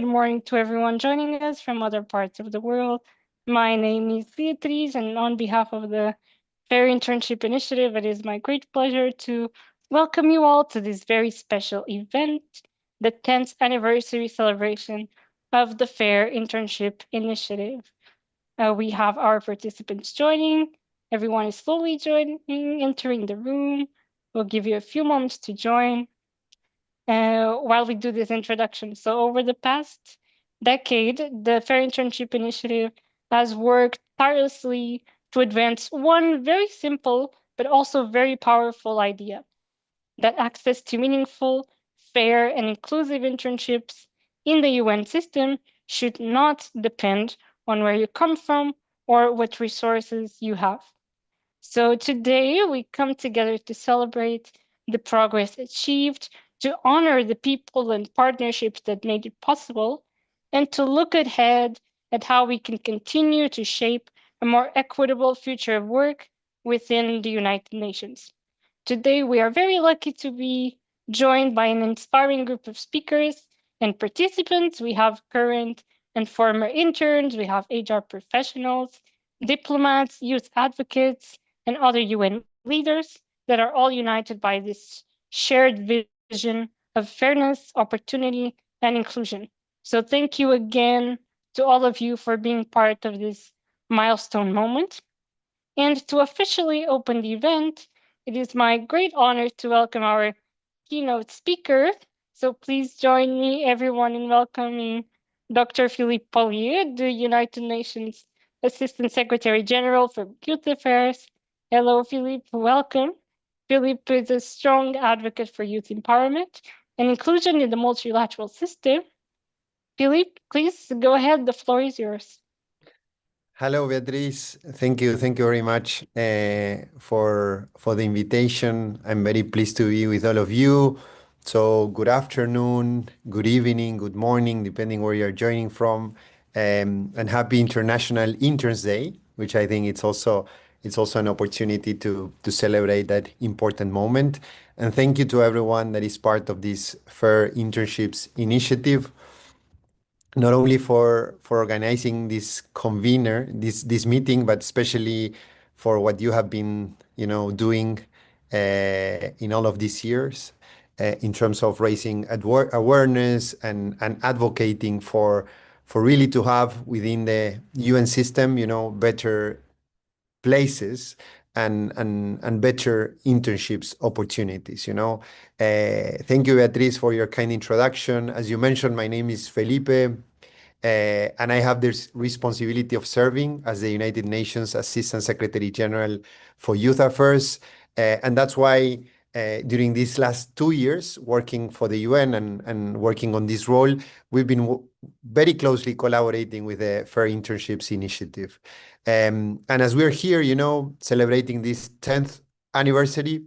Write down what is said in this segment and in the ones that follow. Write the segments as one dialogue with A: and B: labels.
A: morning to everyone joining us from other parts of the world. My name is Beatriz, and on behalf of the Fair Internship Initiative, it is my great pleasure to welcome you all to this very special event, the 10th anniversary celebration of the Fair Internship Initiative. We have our participants joining. Everyone is slowly joining, entering the room. We'll give you a few moments to join while we do this introduction. So over the past decade, the Fair Internship Initiative has worked tirelessly to advance one very simple but also very powerful idea, that access to meaningful, fair, and inclusive internships in the UN system should not depend on where you come from or what resources you have. So today we come together to celebrate the progress achieved, to honor the people and partnerships that made it possible, and to look ahead at how we can continue to shape a more equitable future of work within the United Nations. Today we are very lucky to be joined by an inspiring group of speakers and participants. We have current and former interns, we have HR professionals, diplomats, youth advocates, and other UN leaders that are all united by this shared vision of fairness, opportunity, and inclusion. So thank you again to all of you for being part of this milestone moment. And to officially open the event, it is my great honor to welcome our keynote speaker. So please join me, everyone, in welcoming Dr. Philippe Paulier, the United Nations Assistant Secretary General for Youth Affairs. Hello, Philippe. Welcome. Philippe is a strong advocate for youth empowerment and inclusion in the multilateral system. Philippe, please go ahead. The floor is yours.
B: Hello, Beatriz. Thank you very much for the invitation. I'm very pleased to be with all of you. So good afternoon, good evening, good morning, depending where you're joining from, and happy International Interns Day, which I think it's also an opportunity to celebrate that important moment. And thank you to everyone that is part of this Fair Internships Initiative, not only for organizing this this meeting, but especially for what you have been doing in all of these years in terms of raising awareness and advocating for really to have within the UN system better places and better internships opportunities. Thank you, Beatriz, for your kind introduction. As you mentioned, my name is Felipe, and I have this responsibility of serving as the United Nations Assistant Secretary General for Youth Affairs. And that's why during these last 2 years, working for the UN and working on this role, we've been very closely collaborating with the Fair Internships Initiative. And as we're here, celebrating this 10th anniversary,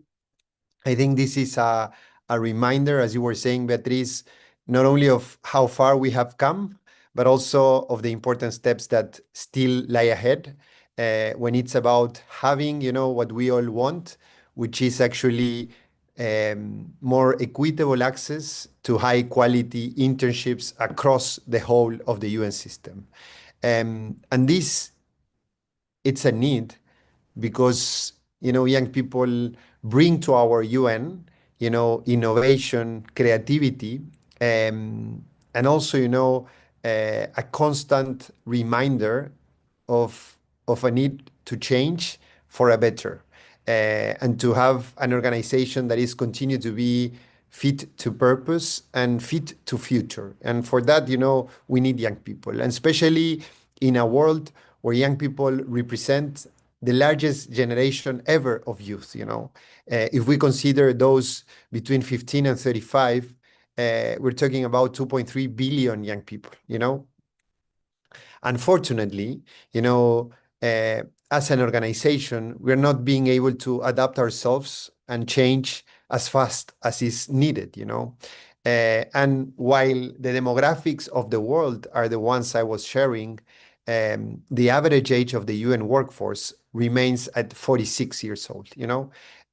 B: I think this is a reminder, as you were saying, Beatriz, not only of how far we have come, but also of the important steps that still lie ahead when it's about having, what we all want, which is actually more equitable access to high quality internships across the whole of the UN system. And this, it's a need because, young people bring to our UN, innovation, creativity, and also, a constant reminder of a need to change for a better, and to have an organization that is continue to be fit to purpose and fit to future. And for that, we need young people, and especially in a world where young people represent the largest generation ever of youth. If we consider those between 15 and 35, we're talking about 2.3 billion young people. Unfortunately, as an organization, we're not being able to adapt ourselves and change as fast as is needed. And while the demographics of the world are the ones I was sharing, the average age of the UN workforce remains at 46 years old.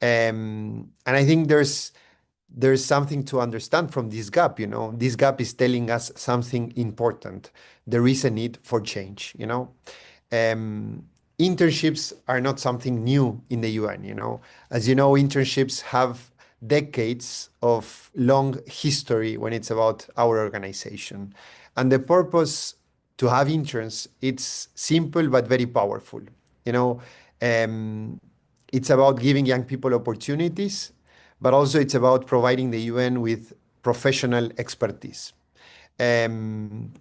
B: And I think there's there's something to understand from this gap. This gap is telling us something important. There is a need for change. Um, Internships are not something new in the UN. As you know, internships have decades of long history when it's about our organization. And the purpose to have interns, it's simple but very powerful. You know, um, it's about giving young people opportunities, but also it's about providing the UN with professional expertise. Um,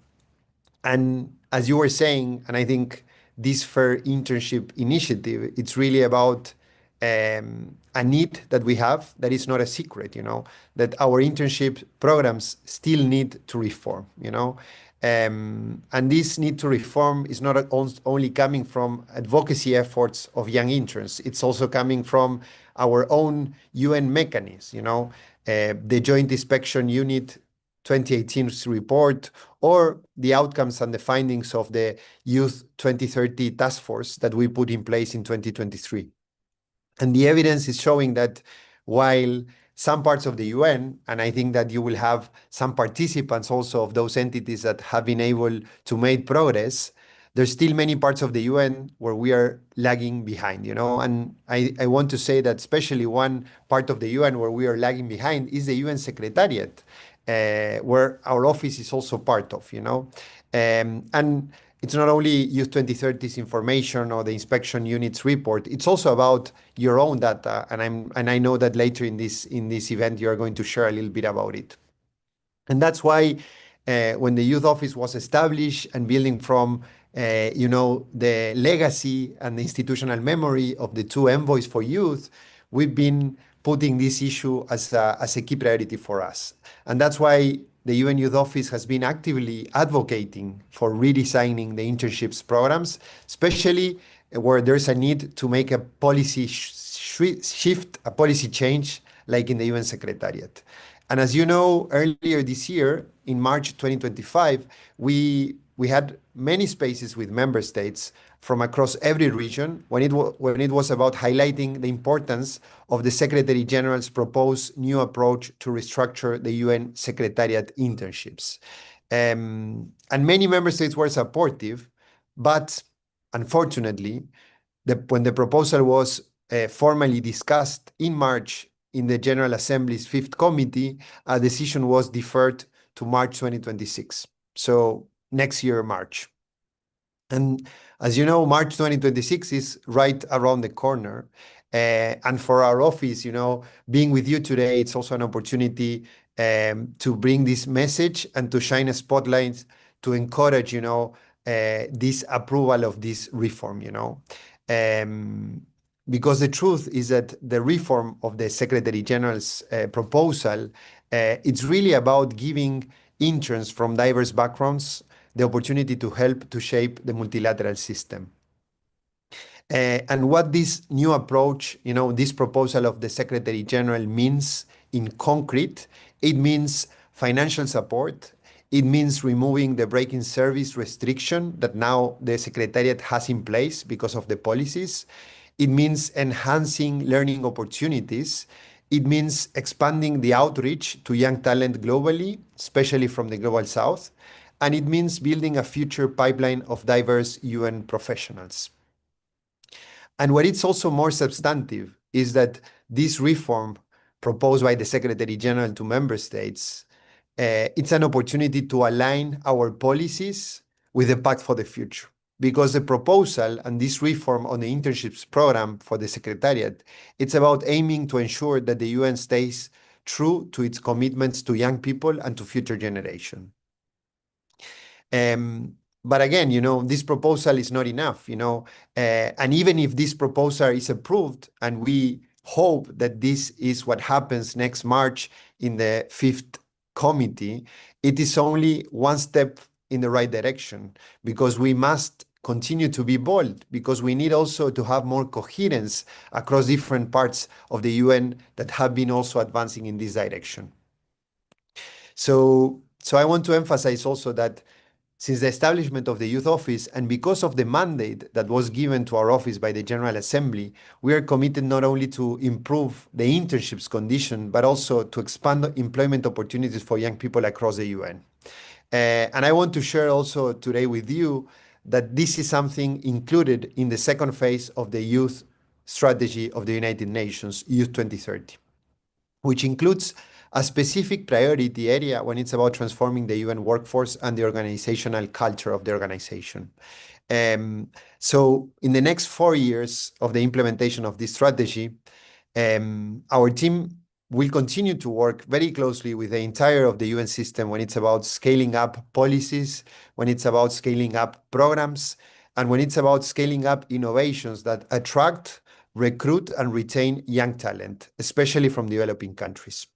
B: and as you were saying, and I think this Fair Internship Initiative, it's really about a need that we have that is not a secret, that our internship programs still need to reform. And this need to reform is not only coming from advocacy efforts of young interns, it's also coming from our own UN mechanisms, the Joint Inspection Unit 2018 report, or the outcomes and the findings of the Youth 2030 Task Force that we put in place in 2023. And the evidence is showing that while some parts of the UN, and I think that you will have some participants also of those entities that have been able to make progress, there's still many parts of the UN where we are lagging behind. And I want to say that especially one part of the UN where we are lagging behind is the UN Secretariat, where our office is also part of. And it's not only Youth 2030's information or the inspection unit's report, it's also about your own data. And I know that later in this event, you are going to share a little bit about it. And that's why when the youth office was established and building from the legacy and the institutional memory of the two envoys for youth, we've been putting this issue as a key priority for us. And that's why the UN Youth Office has been actively advocating for redesigning the internships programs, especially where there's a need to make a policy shift, a policy change, like in the UN Secretariat. And as you know, earlier this year, in March 2025, we had many spaces with member states from across every region when it was about highlighting the importance of the Secretary General's proposed new approach to restructure the UN Secretariat internships. And many member states were supportive, but unfortunately, when the proposal was formally discussed in March in the General Assembly's Fifth Committee, a decision was deferred to March 2026. So next year, March. And as you know, March 2026 is right around the corner. And for our office, being with you today, it's also an opportunity to bring this message and to shine a spotlight to encourage, this approval of this reform. Because the truth is that the reform of the Secretary General's proposal, it's really about giving interns from diverse backgrounds the opportunity to help to shape the multilateral system. And what this new approach, this proposal of the Secretary General means in concrete, it means financial support. It means removing the break-in service restriction that now the Secretariat has in place because of the policies. It means enhancing learning opportunities. It means expanding the outreach to young talent globally, especially from the Global South. And it means building a future pipeline of diverse UN professionals. And what it's also more substantive is that this reform proposed by the Secretary General to member states, it's an opportunity to align our policies with the Pact for the Future. Because the proposal and this reform on the internships program for the Secretariat, it's about aiming to ensure that the UN stays true to its commitments to young people and to future generations. But again, this proposal is not enough, and even if this proposal is approved, and we hope that this is what happens next March in the Fifth Committee, it is only one step in the right direction, because we must continue to be bold, because we need also to have more coherence across different parts of the UN that have been also advancing in this direction. So I want to emphasize also that Since the establishment of the Youth Office and because of the mandate that was given to our office by the General Assembly, we are committed not only to improve the internships condition, but also to expand employment opportunities for young people across the UN. And I want to share also today with you that this is something included in the second phase of the youth strategy of the United Nations, Youth 2030, which includes a specific priority area when it's about transforming the UN workforce and the organizational culture of the organization. So in the next 4 years of the implementation of this strategy, our team will continue to work very closely with the entire of the UN system when it's about scaling up policies, when it's about scaling up programs, and when it's about scaling up innovations that attract, recruit, and retain young talent, especially from developing countries.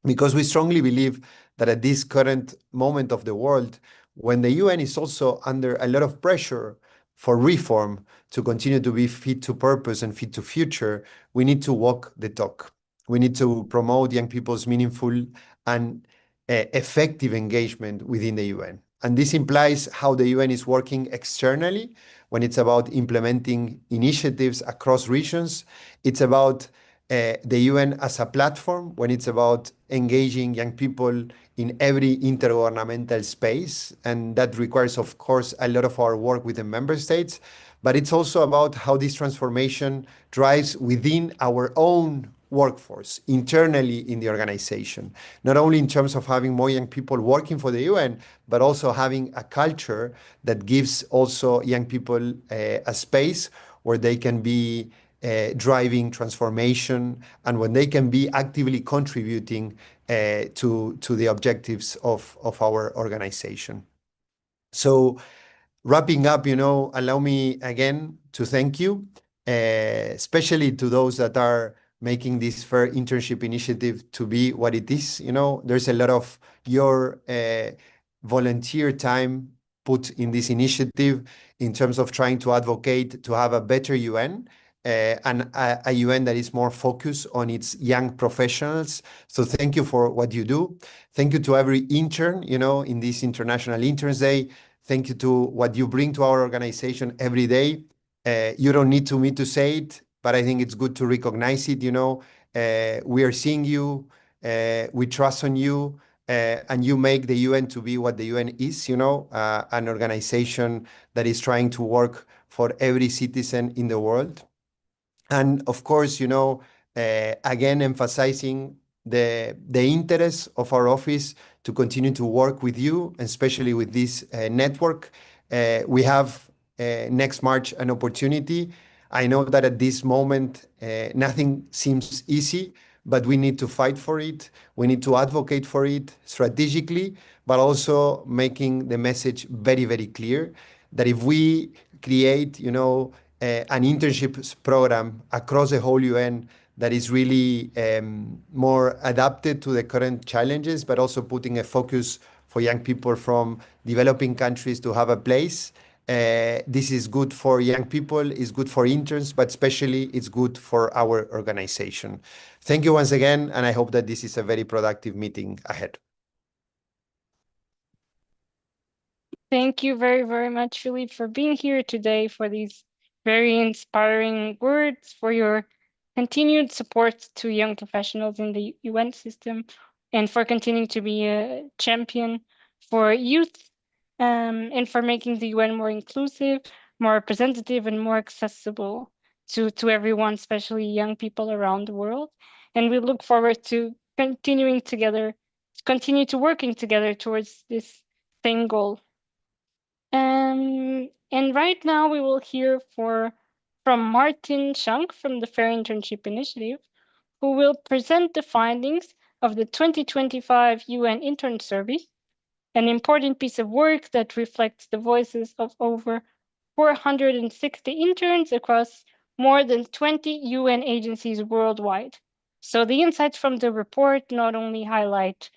B: Because we strongly believe that at this current moment of the world, when the UN is also under a lot of pressure for reform to continue to be fit to purpose and fit to future, we need to walk the talk. We need to promote young people's meaningful and effective engagement within the UN. And this implies how the UN is working externally when it's about implementing initiatives across regions. It's about the UN as a platform when it's about engaging young people in every intergovernmental space. And that requires, of course, a lot of our work with the member states. But it's also about how this transformation drives within our own workforce internally in the organization, not only in terms of having more young people working for the UN, but also having a culture that gives also young people a space where they can be driving transformation and when they can be actively contributing to the objectives of our organization. So wrapping up, allow me again to thank you, especially to those that are making this Fair Internship Initiative to be what it is. There's a lot of your volunteer time put in this initiative in terms of trying to advocate to have a better UN. And a UN that is more focused on its young professionals. So thank you for what you do. Thank you to every intern, in this International Interns Day. Thank you to what you bring to our organization every day. You don't need me to say it, but I think it's good to recognize it. We are seeing you, we trust on you, and you make the UN to be what the UN is, an organization that is trying to work for every citizen in the world. And of course, again, emphasizing the interest of our office to continue to work with you, especially with this network. We have next March an opportunity. I know that at this moment, nothing seems easy, but we need to fight for it. We need to advocate for it strategically, but also making the message very, very clear that if we create, an internships program across the whole UN that is really more adapted to the current challenges, but also putting a focus for young people from developing countries to have a place. This is good for young people, it's good for interns, but especially it's good for our organization. Thank you once again, and I hope that this is a very productive meeting ahead.
A: Thank you very, very much, Philippe, for being here today, for these very inspiring words, for your continued support to young professionals in the UN system, and for continuing to be a champion for youth, and for making the UN more inclusive, more representative, and more accessible to everyone, especially young people around the world. And we look forward to continue to working together towards this same goal. And right now we will hear from Martin Schank from the Fair Internship Initiative, who will present the findings of the 2025 UN Intern Survey, an important piece of work that reflects the voices of over 460 interns across more than 20 UN agencies worldwide. So the insights from the report not only highlight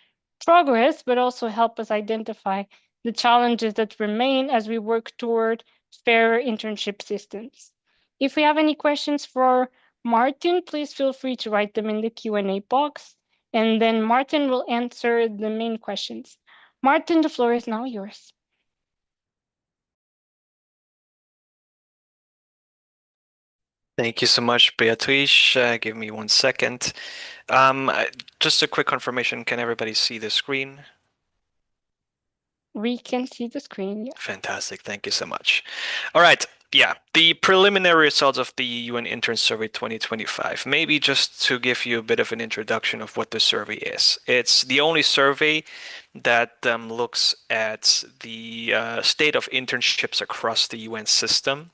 A: progress, but also help us identify the challenges that remain as we work toward fairer internship systems. If we have any questions for Martin, please feel free to write them in the Q&A box, and then Martin will answer the main questions. Martin, the floor is now yours.
C: Thank you so much, Beatrice. Give me 1 second. Um, I- just a quick confirmation. Can everybody see the screen?
A: We can see the screen, yes.
C: Fantastic. Thank you so much. All right. Yeah, the preliminary results of the UN Intern Survey 2025. Maybe just to give you a bit of an introduction of what the survey is. It's the only survey that looks at the state of internships across the UN system.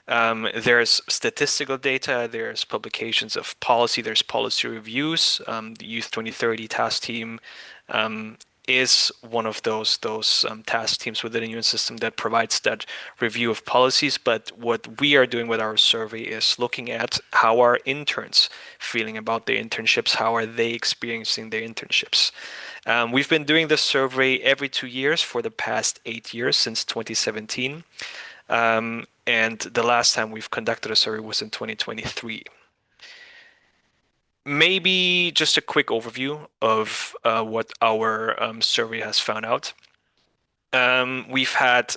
C: There's statistical data, there's publications of policy, there's policy reviews. The Youth 2030 task team um, is one of those task teams within the UN system that provides that review of policies. But what we are doing with our survey is looking at how are interns feeling about their internships, how are they experiencing their internships. We've been doing this survey every 2 years for the past 8 years since 2017. And the last time we've conducted a survey was in 2023. Maybe just a quick overview of what our survey has found out. We've had,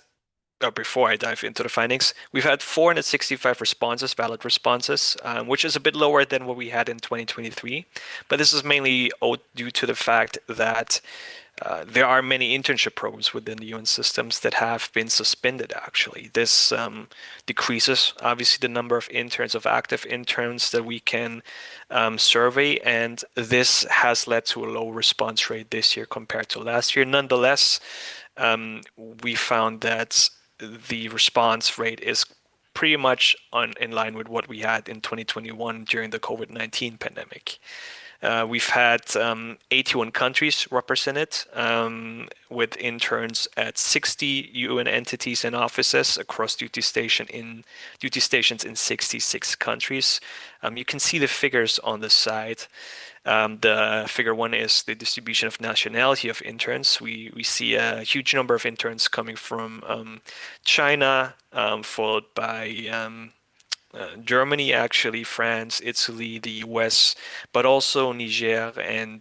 C: before I dive into the findings, we've had 465 responses, valid responses, which is a bit lower than what we had in 2023. But this is mainly due to the fact that there are many internship programs within the UN systems that have been suspended, actually. This decreases, obviously, the number of interns, of active interns that we can survey, and this has led to a low response rate this year compared to last year. Nonetheless, we found that the response rate is pretty much in line with what we had in 2021 during the COVID-19 pandemic. We've had 81 countries represented with interns at 60 UN entities and offices across duty stations in 66 countries. You can see the figures on the side. The figure one is the distribution of nationality of interns. We see a huge number of interns coming from China, followed by Germany, actually, France, Italy, the US, but also Niger and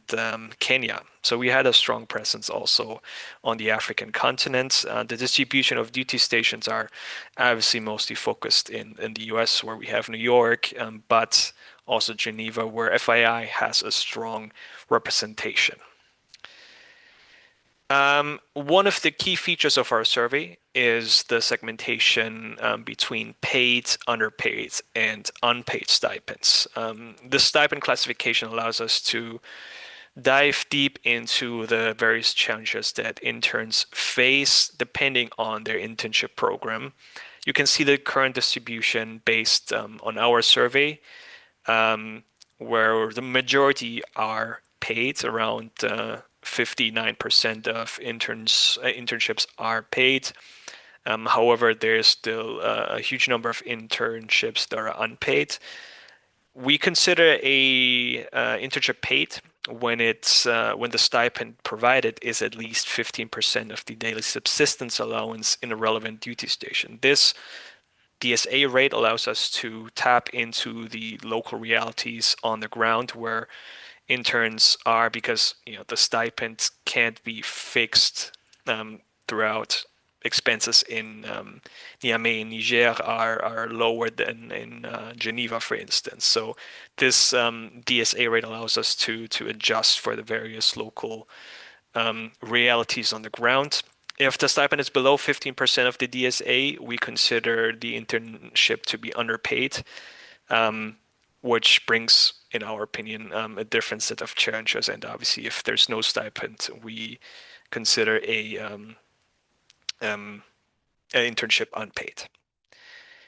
C: Kenya. So we had a strong presence also on the African continent. The distribution of duty stations are obviously mostly focused in the US, where we have New York, but also Geneva, where FII has a strong representation. One of the key features of our survey is the segmentation between paid, underpaid, and unpaid stipends. The stipend classification allows us to dive deep into the various challenges that interns face depending on their internship program. You can see the current distribution based on our survey, where the majority are paid. Around 59% of internships are paid. However, there's still a huge number of internships that are unpaid. We consider a internship paid when the stipend provided is at least 15% of the daily subsistence allowance in a relevant duty station. This DSA rate allows us to tap into the local realities on the ground where interns are, because the stipend can't be fixed throughout. Expenses in Niamey and Niger are lower than in Geneva, for instance. So this DSA rate allows us to adjust for the various local realities on the ground. If the stipend is below 15% of the DSA, we consider the internship to be underpaid, which brings, in our opinion, a different set of challenges. And obviously, if there's no stipend, we consider an internship unpaid.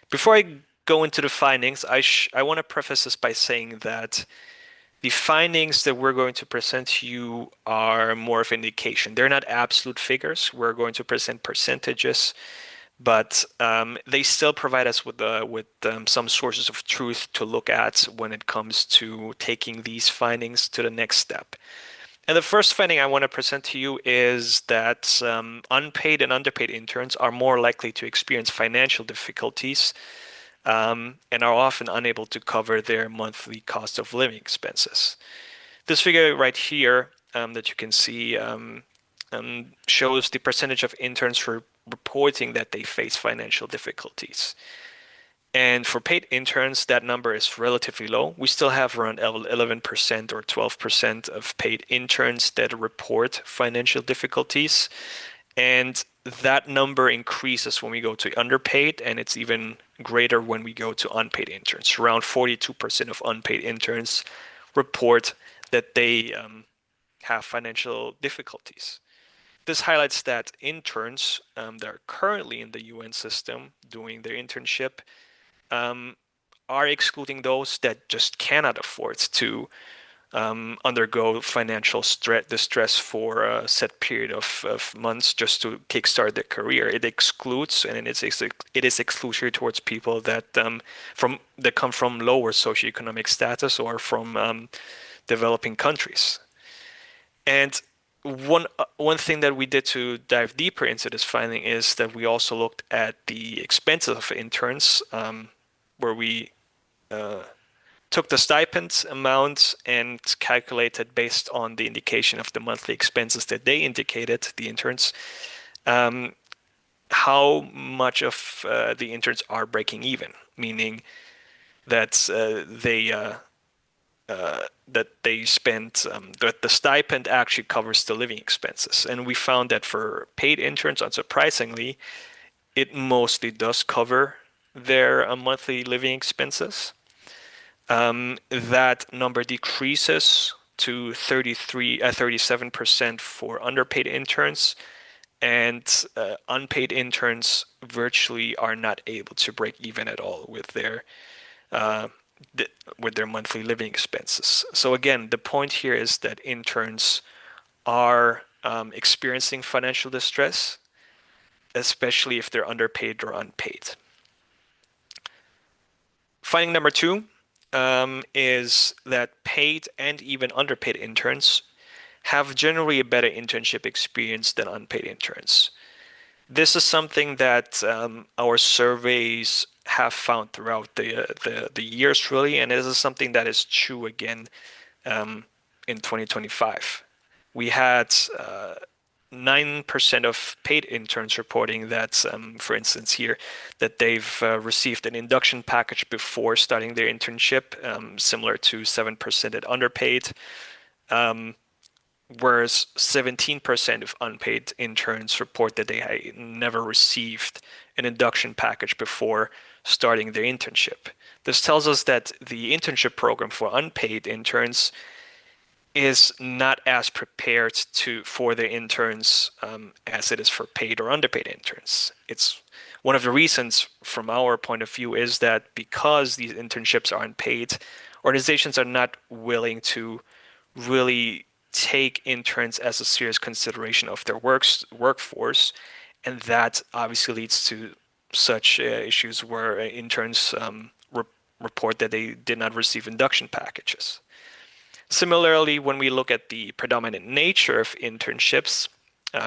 C: Before I go into the findings, I want to preface this by saying that the findings that we're going to present to you are more of an indication. They're not absolute figures. We're going to present percentages, but they still provide us with some sources of truth to look at when it comes to taking these findings to the next step. And the first finding I want to present to you is that unpaid and underpaid interns are more likely to experience financial difficulties and are often unable to cover their monthly cost of living expenses. This figure right here that you can see shows the percentage of interns reporting that they face financial difficulties. And for paid interns, that number is relatively low. We still have around 11% or 12% of paid interns that report financial difficulties. And that number increases when we go to underpaid, and it's even greater when we go to unpaid interns. Around 42% of unpaid interns report that they have financial difficulties. This highlights that interns that are currently in the UN system doing their internship are excluding those that just cannot afford to undergo financial distress for a set period of months just to kickstart their career. It excludes, and it is exclusionary towards people that come from lower socioeconomic status or from developing countries. And one thing that we did to dive deeper into this finding is that we also looked at the expenses of interns, where we took the stipend amount and calculated based on the indication of the monthly expenses that they indicated, the interns, how much of the interns are breaking even, meaning that they spent that the stipend actually covers the living expenses. And we found that for paid interns, unsurprisingly, it mostly does cover their monthly living expenses. That number decreases to 37% for underpaid interns, and unpaid interns virtually are not able to break even at all with their monthly living expenses. So again, the point here is that interns are experiencing financial distress, especially if they're underpaid or unpaid. Finding number two is that paid and even underpaid interns have generally a better internship experience than unpaid interns. This is something that our surveys have found throughout the years, really, and this is something that is true again in 2025. We had 9% of paid interns reporting that, for instance, here, that they've received an induction package before starting their internship, similar to 7% at underpaid, whereas 17% of unpaid interns report that they never received an induction package before starting their internship. This tells us that the internship program for unpaid interns is not as prepared for their interns as it is for paid or underpaid interns. It's one of the reasons from our point of view is that because these internships are unpaid, organizations are not willing to really take interns as a serious consideration of their workforce, and that obviously leads to such issues where interns report that they did not receive induction packages. Similarly, when we look at the predominant nature of internships,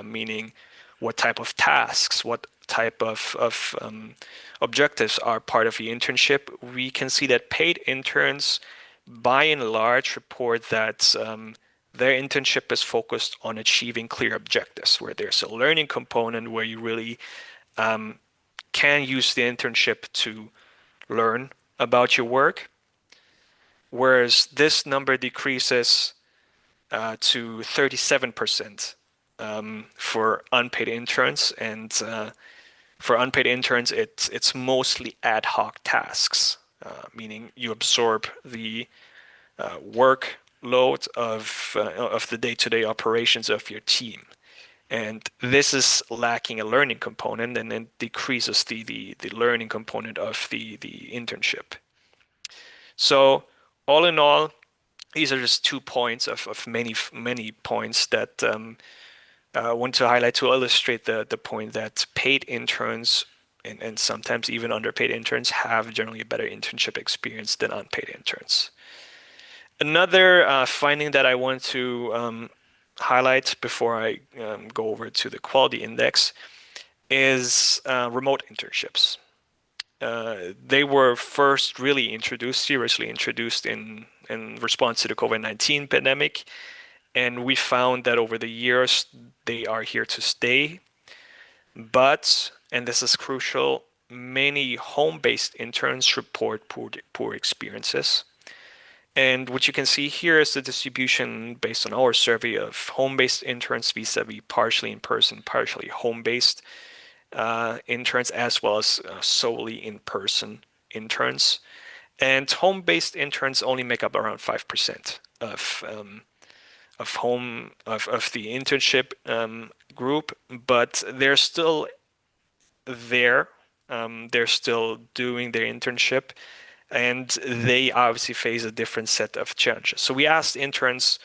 C: meaning what type of tasks, what type of objectives are part of the internship, we can see that paid interns, by and large, report that their internship is focused on achieving clear objectives, where there's a learning component where you really can use the internship to learn about your work. Whereas this number decreases to 37% for unpaid interns, and for unpaid interns, it's mostly ad hoc tasks, meaning you absorb the workload of the day-to-day operations of your team, and this is lacking a learning component, and it decreases the learning component of the internship. So all in all, these are just 2 points of many points that I want to highlight to illustrate the point that paid interns and sometimes even underpaid interns have generally a better internship experience than unpaid interns. Another finding that I want to highlight before I go over to the quality index is remote internships. They were first really seriously introduced in response to the COVID-19 pandemic. And we found that over the years, they are here to stay. But, and this is crucial, many home-based interns report poor experiences. And what you can see here is the distribution based on our survey of home-based interns vis-a-vis partially in-person, partially home-based interns, as well as solely in-person interns. And home-based interns only make up around 5% of the internship group, but they're still there. They're still doing their internship, and they obviously face a different set of challenges. So we asked interns,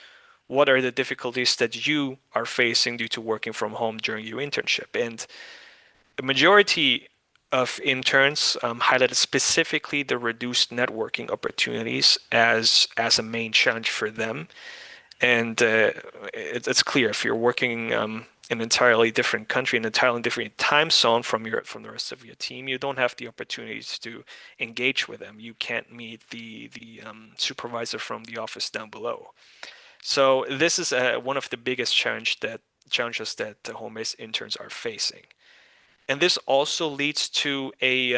C: what are the difficulties that you are facing due to working from home during your internship? And the majority of interns highlighted specifically the reduced networking opportunities as a main challenge for them. And it's clear if you're working in an entirely different country, an entirely different time zone from the rest of your team, you don't have the opportunities to engage with them. You can't meet the supervisor from the office down below. So this is one of the biggest challenges that the home-based interns are facing. And this also leads to a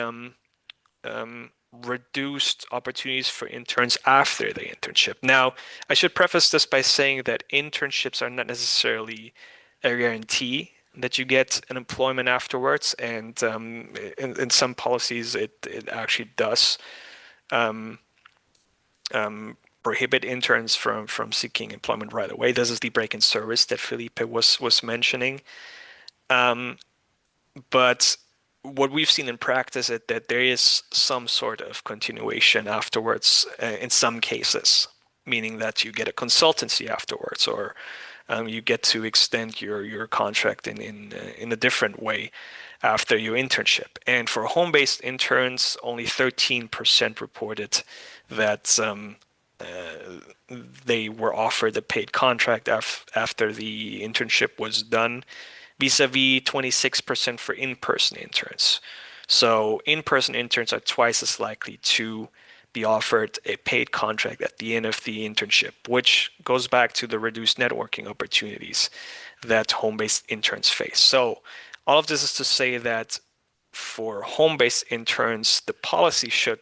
C: reduced opportunities for interns after the internship. Now, I should preface this by saying that internships are not necessarily a guarantee that you get an employment afterwards, and in some policies, it actually does prohibit interns from seeking employment right away. This is the break-in service that Felipe was mentioning. But what we've seen in practice is that there is some sort of continuation afterwards in some cases, meaning that you get a consultancy afterwards, or you get to extend your contract in a different way after your internship. And for home-based interns, only 13% reported that they were offered a paid contract after the internship was done, vis-a-vis 26% for in-person interns. So in-person interns are twice as likely to be offered a paid contract at the end of the internship, which goes back to the reduced networking opportunities that home-based interns face. So all of this is to say that for home-based interns, the policy should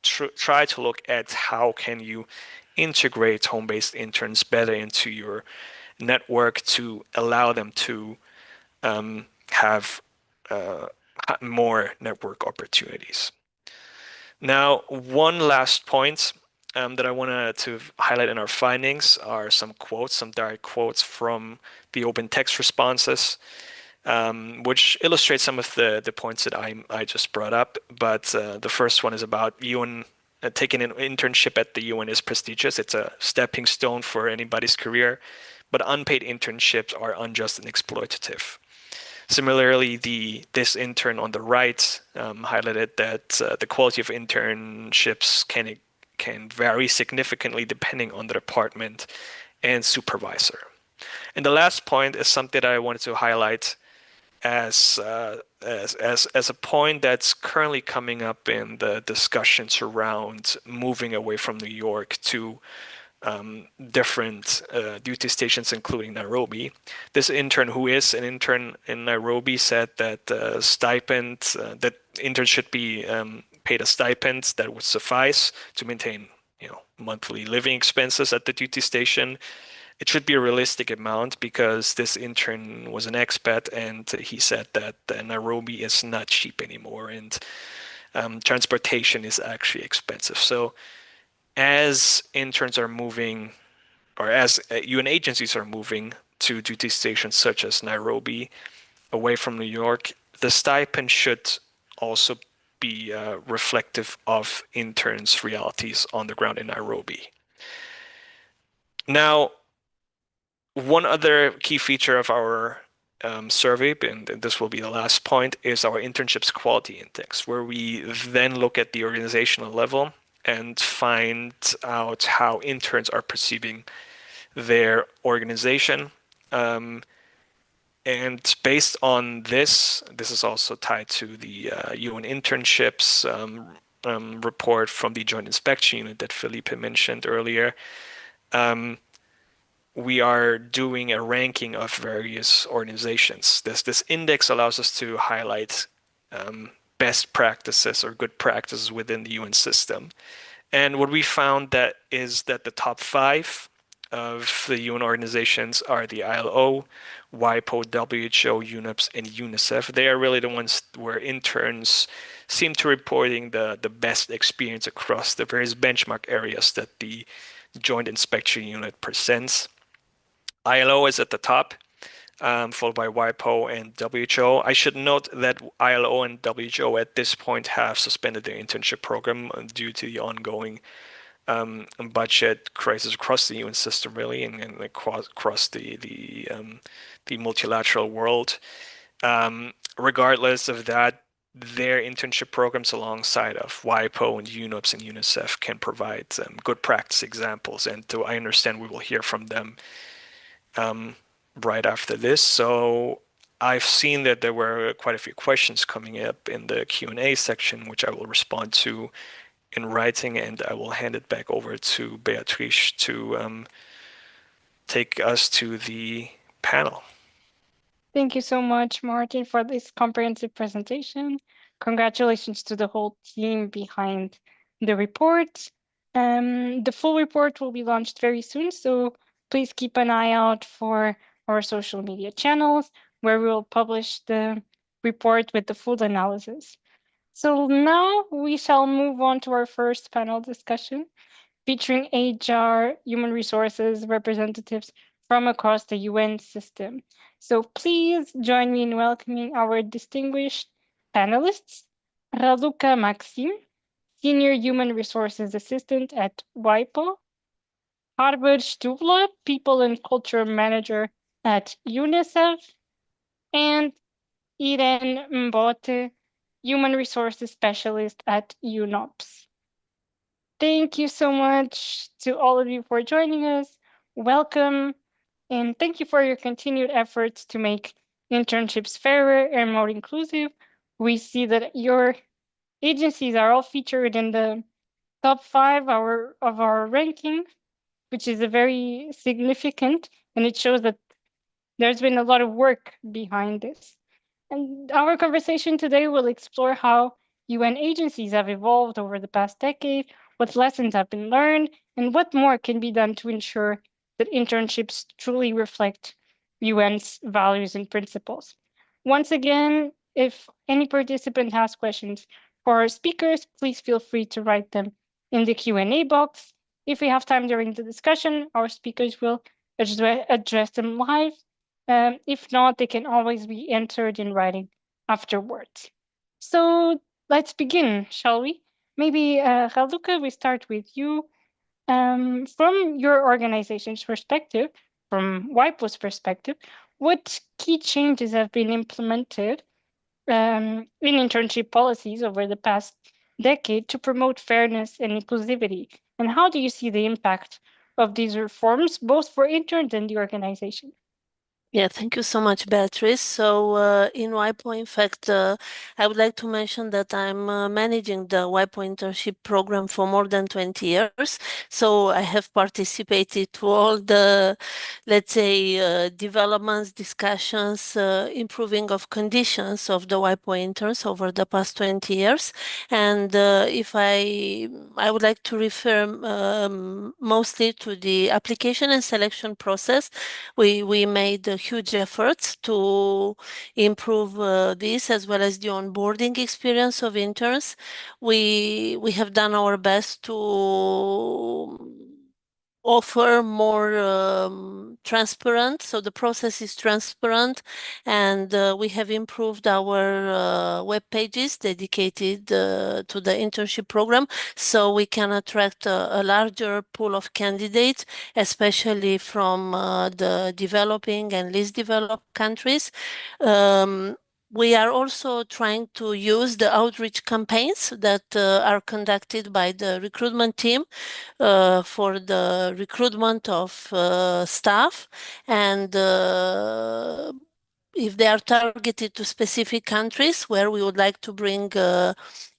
C: try to look at how can you integrate home-based interns better into your network to allow them to have more network opportunities. Now, one last point that I wanted to highlight in our findings are some direct quotes from the open text responses, which illustrate some of the points that I just brought up. But the first one is about UN. Taking an internship at the UN is prestigious. It's a stepping stone for anybody's career, but unpaid internships are unjust and exploitative. Similarly, this intern on the right highlighted that the quality of internships can vary significantly depending on the department and supervisor. And the last point is something that I wanted to highlight as a point that's currently coming up in the discussions around moving away from New York to different duty stations, including Nairobi. This intern, who is an intern in Nairobi, said that that interns should be paid a stipend that would suffice to maintain, monthly living expenses at the duty station. It should be a realistic amount because this intern was an expat, and he said that Nairobi is not cheap anymore, and transportation is actually expensive. So as interns are moving, or as UN agencies are moving to duty stations such as Nairobi, away from New York, the stipend should also be reflective of interns' realities on the ground in Nairobi. Now, one other key feature of our survey, and this will be the last point, is our internships quality index, where we then look at the organizational level and find out how interns are perceiving their organization. And based on this is also tied to the UN internships report from the Joint Inspection Unit that Felipe mentioned earlier. We are doing a ranking of various organizations. This index allows us to highlight best practices or good practices within the UN system. And what we found that is that the top 5 of the UN organizations are the ILO, WIPO, WHO, UNEPS, and UNICEF. They are really the ones where interns seem to reporting the best experience across the various benchmark areas that the Joint Inspection Unit presents. ILO is at the top, followed by WIPO and WHO. I should note that ILO and WHO at this point have suspended their internship program due to the ongoing budget crisis across the UN system, really, and across the multilateral world. Regardless of that, their internship programs alongside of WIPO and UNOPS and UNICEF can provide good practice examples, and I understand we will hear from them right after this. So I've seen that there were quite a few questions coming up in the Q&A section, which I will respond to in writing, and I will hand it back over to Beatrice to take us to the panel.
A: Thank you so much, Martin, for this comprehensive presentation. Congratulations to the whole team behind the report. The full report will be launched very soon, so please keep an eye out for our social media channels, where we will publish the report with the full analysis. So now we shall move on to our first panel discussion, featuring HR, human resources representatives from across the UN system. So please join me in welcoming our distinguished panelists, Raluca Maxim, Senior Human Resources Assistant at WIPO, Harbert Stuvla, People and Culture Manager at UNICEF, and Irene Mbote, Human Resources Specialist at UNOPS. Thank you so much to all of you for joining us. Welcome, and thank you for your continued efforts to make internships fairer and more inclusive. We see that your agencies are all featured in the top 5 of our ranking, which is a very significant, and it shows that there's been a lot of work behind this. And our conversation today will explore how UN agencies have evolved over the past decade, what lessons have been learned, and what more can be done to ensure that internships truly reflect UN's values and principles. Once again, if any participant has questions for our speakers, please feel free to write them in the Q&A box. If we have time during the discussion, our speakers will address them live. If not, they can always be entered in writing afterwards. So let's begin, shall we? Maybe, Raluca, we start with you. From your organization's perspective, from WIPO's perspective, what key changes have been implemented in internship policies over the past decade to promote fairness and inclusivity? And how do you see the impact of these reforms, both for interns and the organization?
D: Yeah, thank you so much, Beatrice. So in WIPO, in fact, I would like to mention that I'm managing the WIPO internship program for more than 20 years. So I have participated to all the, let's say, developments, discussions, improving of conditions of the WIPO interns over the past 20 years. And if I would like to refer mostly to the application and selection process. We made huge efforts to improve this, as well as the onboarding experience of interns. We have done our best to offer more transparent, so the process is transparent, and we have improved our web pages dedicated to the internship program, so we can attract a larger pool of candidates, especially from the developing and least developed countries. We are also trying to use the outreach campaigns that are conducted by the recruitment team for the recruitment of staff, and if they are targeted to specific countries where we would like to bring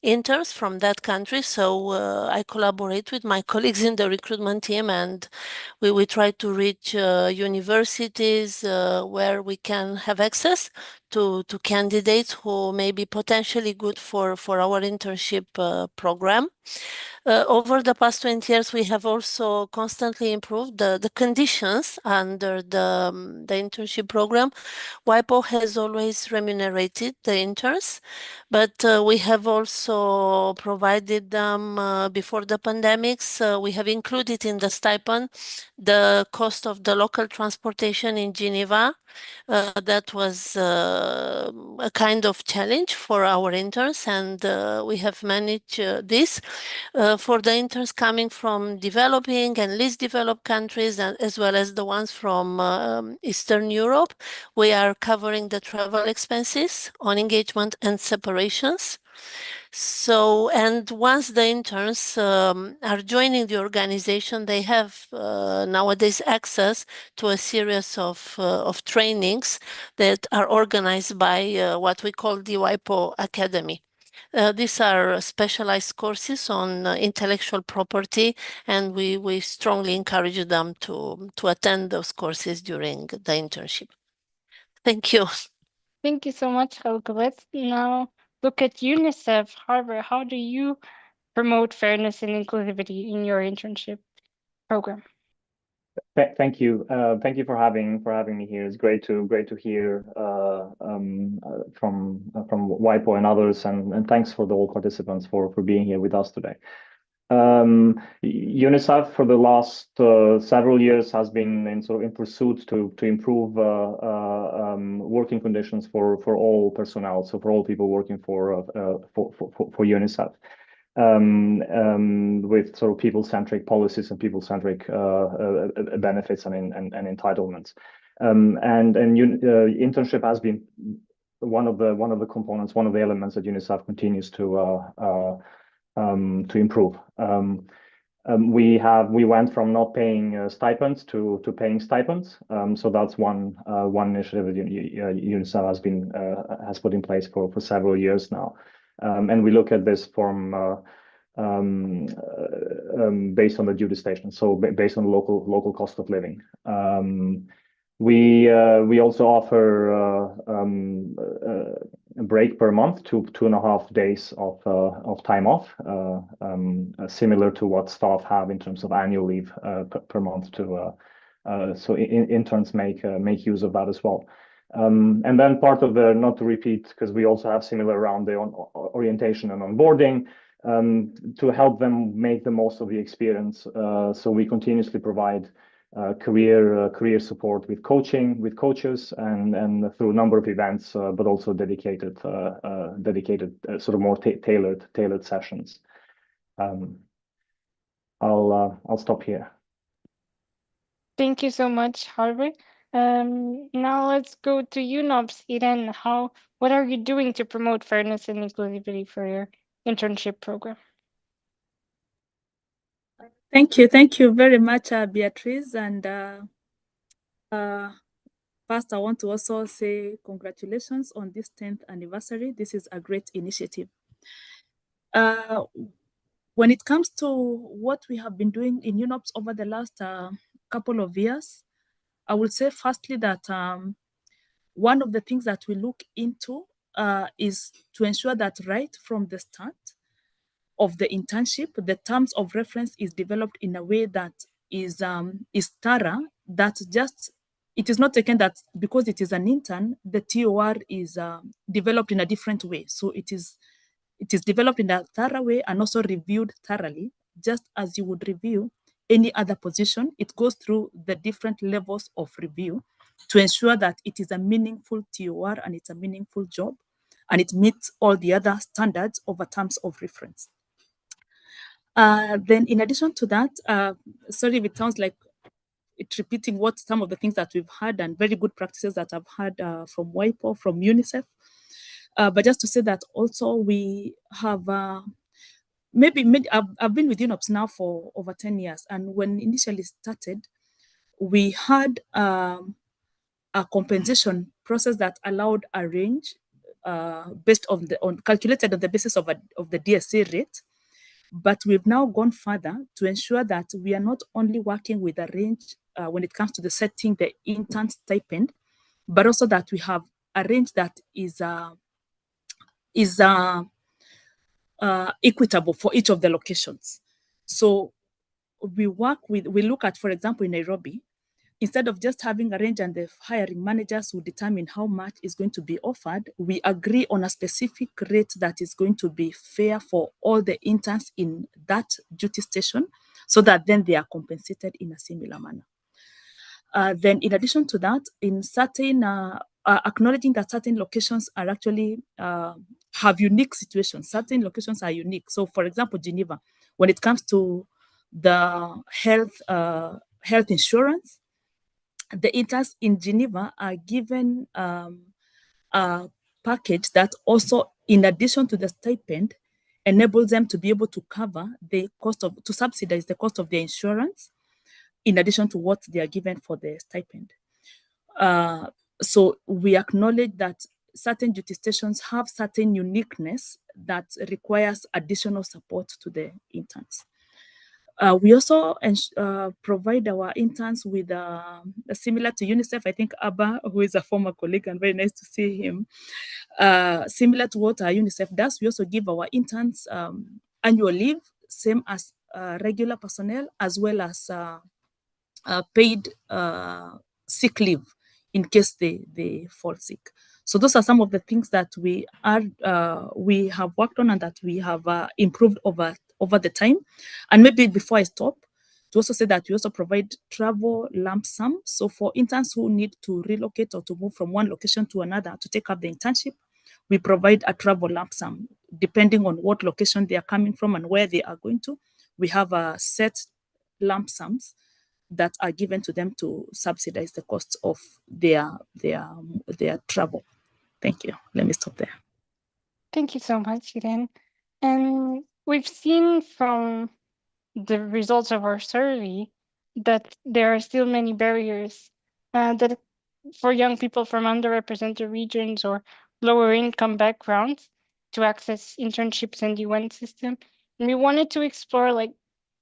D: interns from that country. So I collaborate with my colleagues in the recruitment team, and we try to reach universities where we can have access to candidates who may be potentially good for our internship program. Over the past 20 years, we have also constantly improved the conditions under the internship program. WIPO has always remunerated the interns, but we have also provided them before the pandemics. We have included in the stipend the cost of the local transportation in Geneva. That was a kind of challenge for our interns, and we have managed this. For the interns coming from developing and least developed countries, as well as the ones from Eastern Europe, we are covering the travel expenses on engagement and separations. So, and once the interns are joining the organization, they have nowadays access to a series of trainings that are organized by what we call the WIPO Academy. These are specialized courses on intellectual property, and we strongly encourage them to attend those courses during the internship. Thank you.
A: Thank you so much, Helga. Let's now look at UNICEF. Harvard, how do you promote fairness and inclusivity in your internship program?
E: Thank you. Thank you for having me here. It's great to hear from WIPO and others, and thanks for all participants for being here with us today. UNICEF for the last several years has been in pursuit to improve working conditions for all personnel, so for all people working for UNICEF. With sort of people-centric policies and people-centric benefits and entitlements, and internship has been one of the components, one of the elements that UNICEF continues to improve. We went from not paying stipends to paying stipends. So that's one initiative that UNICEF has put in place for several years now. And we look at this from based on the duty station, so based on local cost of living. We also offer a break per month, 2.5 days of time off, similar to what staff have in terms of annual leave per month. So interns make use of that as well. And then part of the, not to repeat, because we also have similar around the orientation and onboarding, to help them make the most of the experience. So we continuously provide career support with coaching, with coaches, and through a number of events, but also dedicated sort of more tailored sessions. I'll stop here.
A: Thank you so much, Harvey. Now let's go to you, Nobs. Irene, what are you doing to promote fairness and inclusivity for your internship program?
F: Thank you very much, Beatrice. And first, I want to also say congratulations on this 10th anniversary. This is a great initiative. When it comes to what we have been doing in UNOPS over the last couple of years, I will say firstly that one of the things that we look into is to ensure that right from the start of the internship, the terms of reference is developed in a way that is thorough, that just, it is not taken that because it is an intern, the TOR is developed in a different way. So it is developed in a thorough way and also reviewed thoroughly, just as you would review any other position. It goes through the different levels of review to ensure that it is a meaningful TOR and it's a meaningful job, and it meets all the other standards of a terms of reference. Then in addition to that, sorry if it sounds like it's repeating what some of the things that we've had and very good practices that I've had from WIPO, from UNICEF. But just to say that also we have, I've been with UNOPS now for over 10 years. And when initially started, we had a compensation process that allowed a range based on calculated on the basis of the DSA rate. But we've now gone further to ensure that we are not only working with a range when it comes to the setting the intern stipend, but also that we have range that is equitable for each of the locations. So we look at, for example, in Nairobi, instead of just having a range and the hiring managers who determine how much is going to be offered, we agree on a specific rate that is going to be fair for all the interns in that duty station, so that then they are compensated in a similar manner. Then in addition to that, in certain, acknowledging that certain locations are actually have unique situations. Certain locations are unique. So for example, Geneva, when it comes to the health insurance, the interns in Geneva are given a package that also, in addition to the stipend, enables them to be able to cover the cost of, to subsidize the cost of their insurance, in addition to what they are given for the stipend. So we acknowledge that certain duty stations have certain uniqueness that requires additional support to the interns. We also provide our interns with, similar to UNICEF, I think Abba, who is a former colleague and very nice to see him, similar to what UNICEF does, we also give our interns annual leave, same as regular personnel, as well as paid sick leave in case they fall sick. So those are some of the things that we have worked on and that we have improved over the time. And maybe before I stop, to also say that we also provide travel lump sum. So for interns who need to relocate or to move from one location to another to take up the internship, we provide a travel lump sum. Depending on what location they are coming from and where they are going to, we have a set lump sums that are given to them to subsidize the costs of their travel. Thank you. Let me stop there.
A: Thank you so much, Irene. And we've seen from the results of our survey that there are still many barriers that for young people from underrepresented regions or lower income backgrounds to access internships in the UN system. And we wanted to explore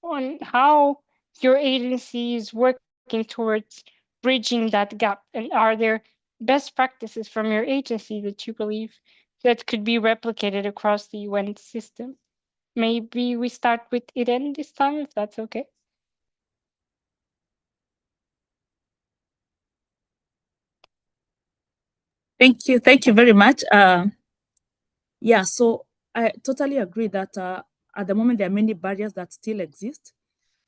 A: on how your agency is working towards bridging that gap. And are there best practices from your agency that you believe that could be replicated across the UN system? Maybe we start with Irene this time, if that's okay.
F: Thank you. Thank you very much. Yeah, so I totally agree that at the moment there are many barriers that still exist.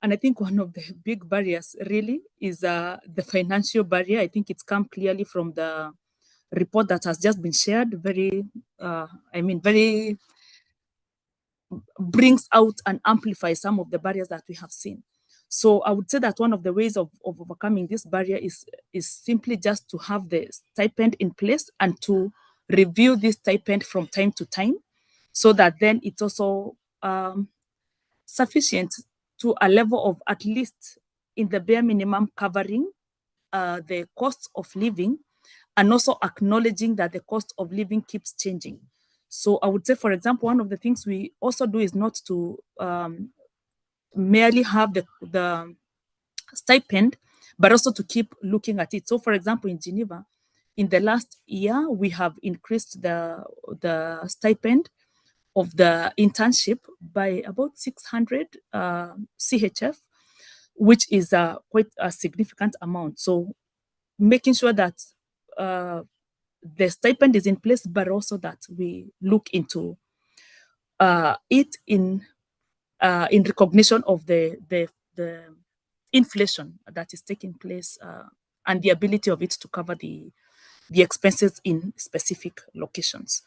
F: And I think one of the big barriers really is the financial barrier. I think it's come clearly from the report that has just been shared. Very brings out and amplifies some of the barriers that we have seen. So I would say that one of the ways of overcoming this barrier is simply just to have the stipend in place and to review this stipend from time to time, so that then it's also sufficient to a level of at least in the bare minimum covering the costs of living, and also acknowledging that the cost of living keeps changing. So I would say, for example, one of the things we also do is not to merely have the stipend, but also to keep looking at it. So for example, in Geneva, in the last year, we have increased the stipend of the internship by about 600 CHF, which is quite a significant amount. So making sure that the stipend is in place, but also that we look into it in recognition of the inflation that is taking place and the ability of it to cover the expenses in specific locations.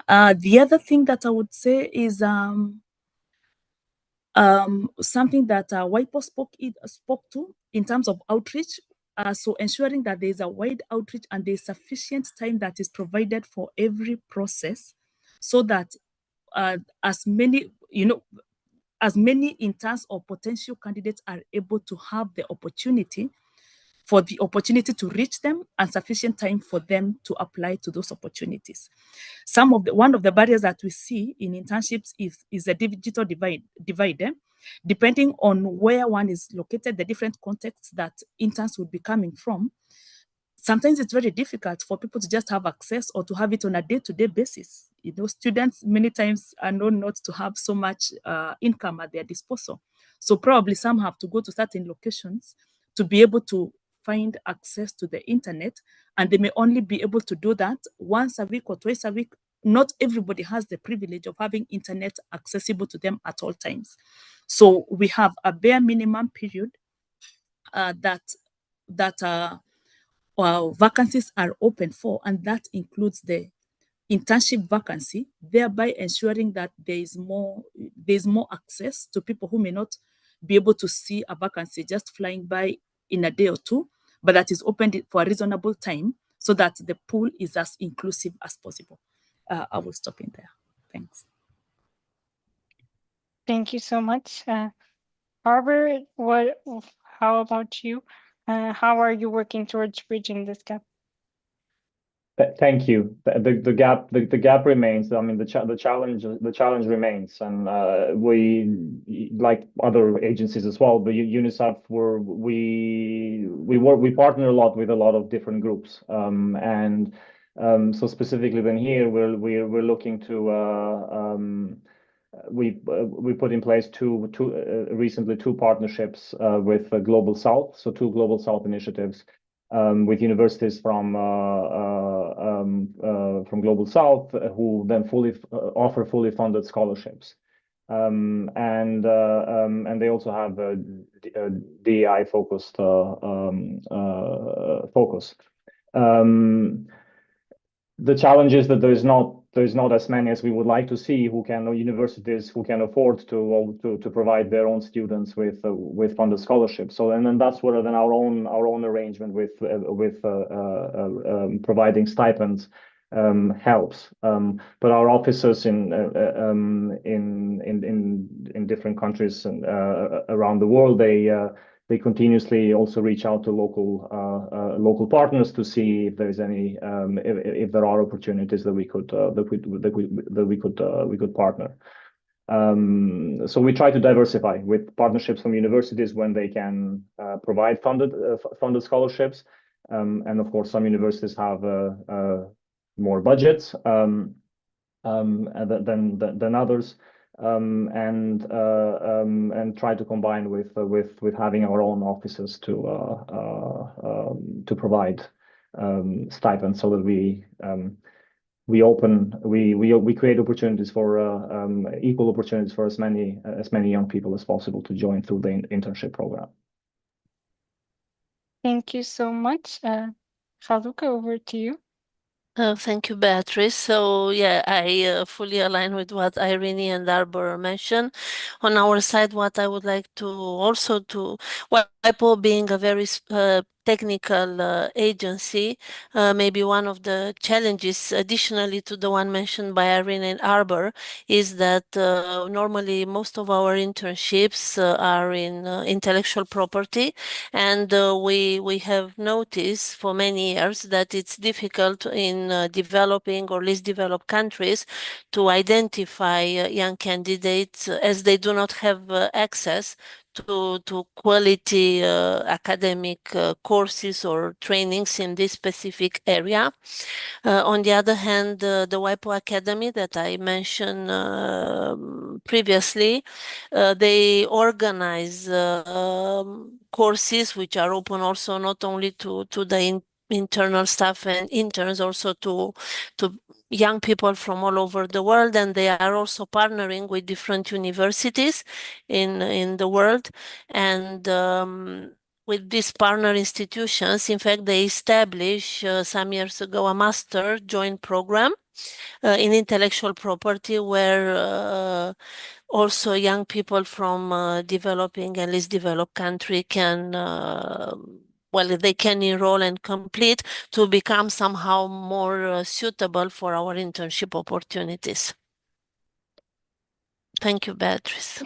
F: The other thing that I would say is something that WIPO spoke to in terms of outreach. So ensuring that there is a wide outreach and there is sufficient time that is provided for every process, so that as many interns or potential candidates are able to have the opportunity to reach them, and sufficient time for them to apply to those opportunities. One of the barriers that we see in internships is a digital divide. Depending on where one is located, the different contexts that interns would be coming from, sometimes it's very difficult for people to just have access or to have it on a day-to-day basis. You know, students many times are known not to have so much income at their disposal. So probably some have to go to certain locations to be able to find access to the internet, and they may only be able to do that once a week or twice a week. Not everybody has the privilege of having internet accessible to them at all times. So we have a bare minimum period that vacancies are open for, and that includes the internship vacancy, thereby ensuring that there's more access to people who may not be able to see a vacancy just flying by in a day or two, but that is opened for a reasonable time so that the pool is as inclusive as possible. I will stop in there. Thanks.
A: Thank you so much. Barbara, how about you? How are you working towards bridging this gap?
E: Thank you. The gap remains. I mean, the challenge remains, and we, like other agencies as well, but UNICEF, we partner a lot with a lot of different groups, and so specifically then here we're looking to we put in place recently two partnerships with Global South, so two Global South initiatives with universities from Global South who then offer fully funded scholarships, and they also have a DEI focused focus. The challenge is that there's not as many as we would like to see universities who can afford to provide their own students with funded scholarships. So and then that's where then our own arrangement with providing stipends helps. But our offices in different countries and around the world, they continuously also reach out to local partners to see if there's any if there are opportunities that we could partner. So we try to diversify with partnerships from universities when they can provide funded scholarships, and of course some universities have more budgets than others. And try to combine with having our own offices to provide stipends, so that we create opportunities for equal opportunities for as many young people as possible to join through the internship program.
A: Thank you so much. Raluca, over to you.
D: Thank you, Beatrice. So yeah, I fully align with what Irene and Arbor mentioned. On our side, what I would like to also WIPO being a very technical agency, maybe one of the challenges, additionally to the one mentioned by Irene and Arbor, is that normally most of our internships are in intellectual property, and we have noticed for many years that it's difficult in developing or least developed countries to identify young candidates, as they do not have access to quality academic courses or trainings in this specific area. On the other hand, the WIPO Academy that I mentioned previously, they organize courses which are open also not only to the internal staff and interns, also to young people from all over the world, and they are also partnering with different universities in the world. And with these partner institutions, in fact, they established some years ago a master joint program in intellectual property, where also young people from developing and least developed country can they can enroll and complete to become somehow more suitable for our internship opportunities. Thank you, Beatrice.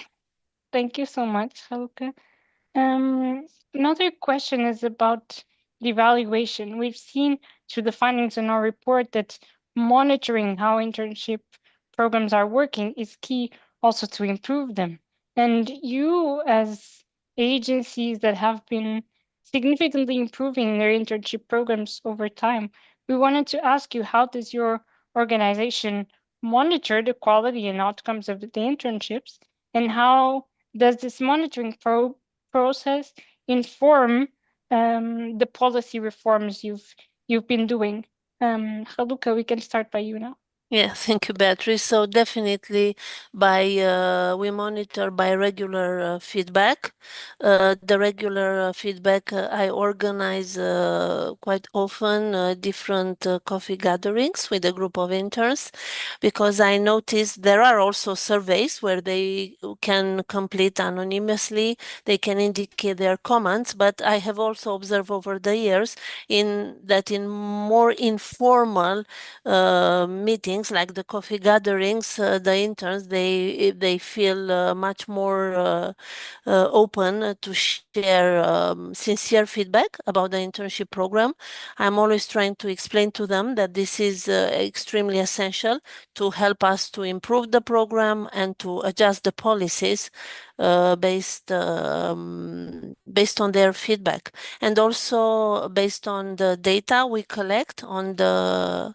A: Thank you so much, Raluca. Another question is about the evaluation. We've seen through the findings in our report that monitoring how internship programs are working is key also to improve them. And you, as agencies that have been significantly improving their internship programs over time. We wanted to ask you, how does your organization monitor the quality and outcomes of the internships, and how does this monitoring process inform the policy reforms you've been doing? Haluka, we can start by you now.
D: Yeah, thank you, Beatrice. So definitely we monitor by regular feedback. The regular feedback, I organize quite often different coffee gatherings with a group of interns, because I noticed there are also surveys where they can complete anonymously, they can indicate their comments, but I have also observed over the years in more informal meetings like the coffee gatherings, the interns they feel much more open to share sincere feedback about the internship program. I'm always trying to explain to them that this is extremely essential to help us to improve the program and to adjust the policies based on their feedback, and also based on the data we collect on the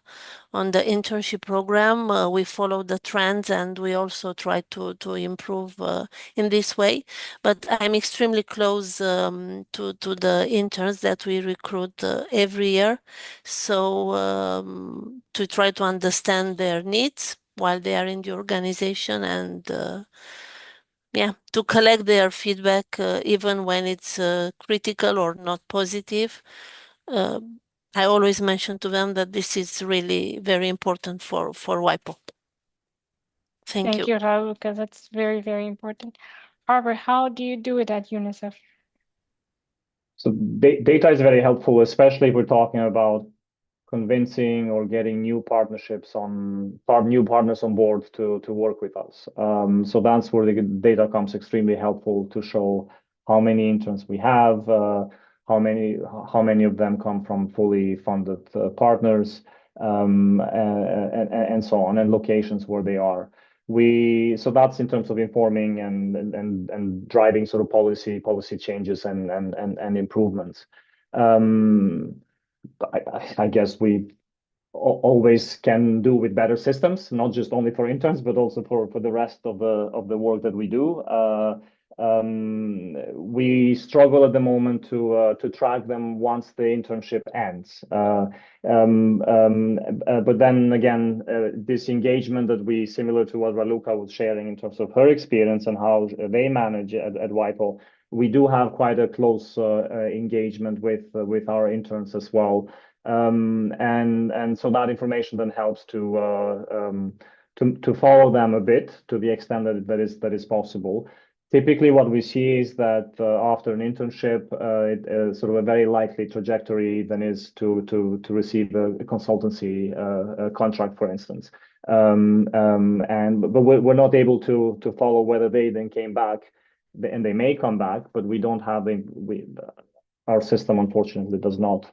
D: internship program. We follow the trends, and we also try to improve in this way. But I'm extremely close to the interns that we recruit every year, so to try to understand their needs while they are in the organization, and yeah, to collect their feedback even when it's critical or not positive. I always mention to them that this is really very important for WIPO. Thank you.
A: Thank you, Haluka. That's very, very important. Harper, how do you do it at UNICEF?
E: So data is very helpful, especially if we're talking about convincing or getting new partnerships new partners on board to work with us. So that's where the data comes extremely helpful to show how many interns we have, how many of them come from fully funded partners, and so on, and locations where they are. So that's in terms of informing and driving sort of policy changes and improvements. I guess we always can do with better systems, not just only for interns, but also for the rest of the work that we do. We struggle at the moment to track them once the internship ends. But then again, this engagement that similar to what Raluca was sharing in terms of her experience and how they manage at WIPO, we do have quite a close engagement with our interns as well. And so that information then helps to follow them a bit to the extent that is possible. Typically, what we see is that after an internship, sort of a very likely trajectory then is to receive a consultancy contract, for instance. But we're not able to follow whether they then came back, and they may come back, but we don't have our system, unfortunately, does not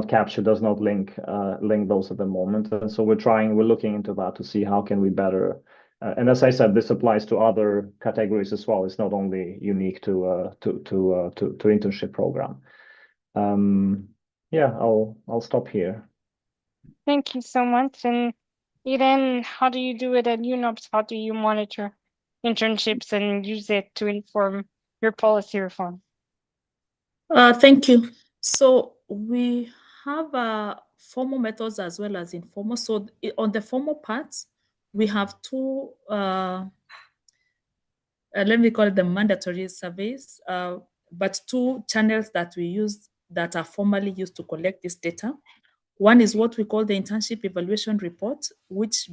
E: capture, does not link those at the moment. And so we're looking into that to see how can we better. And as I said, this applies to other categories as well. It's not only unique to internship program. Yeah, I'll stop here.
A: Thank you so much. And Irene, how do you do it at UNOPS? How do you monitor internships and use it to inform your policy reform?
F: Thank you. So we have formal methods as well as informal. So on the formal parts, we have two, let me call it the mandatory surveys, but two channels that we use that are formally used to collect this data. One is what we call the internship evaluation report, which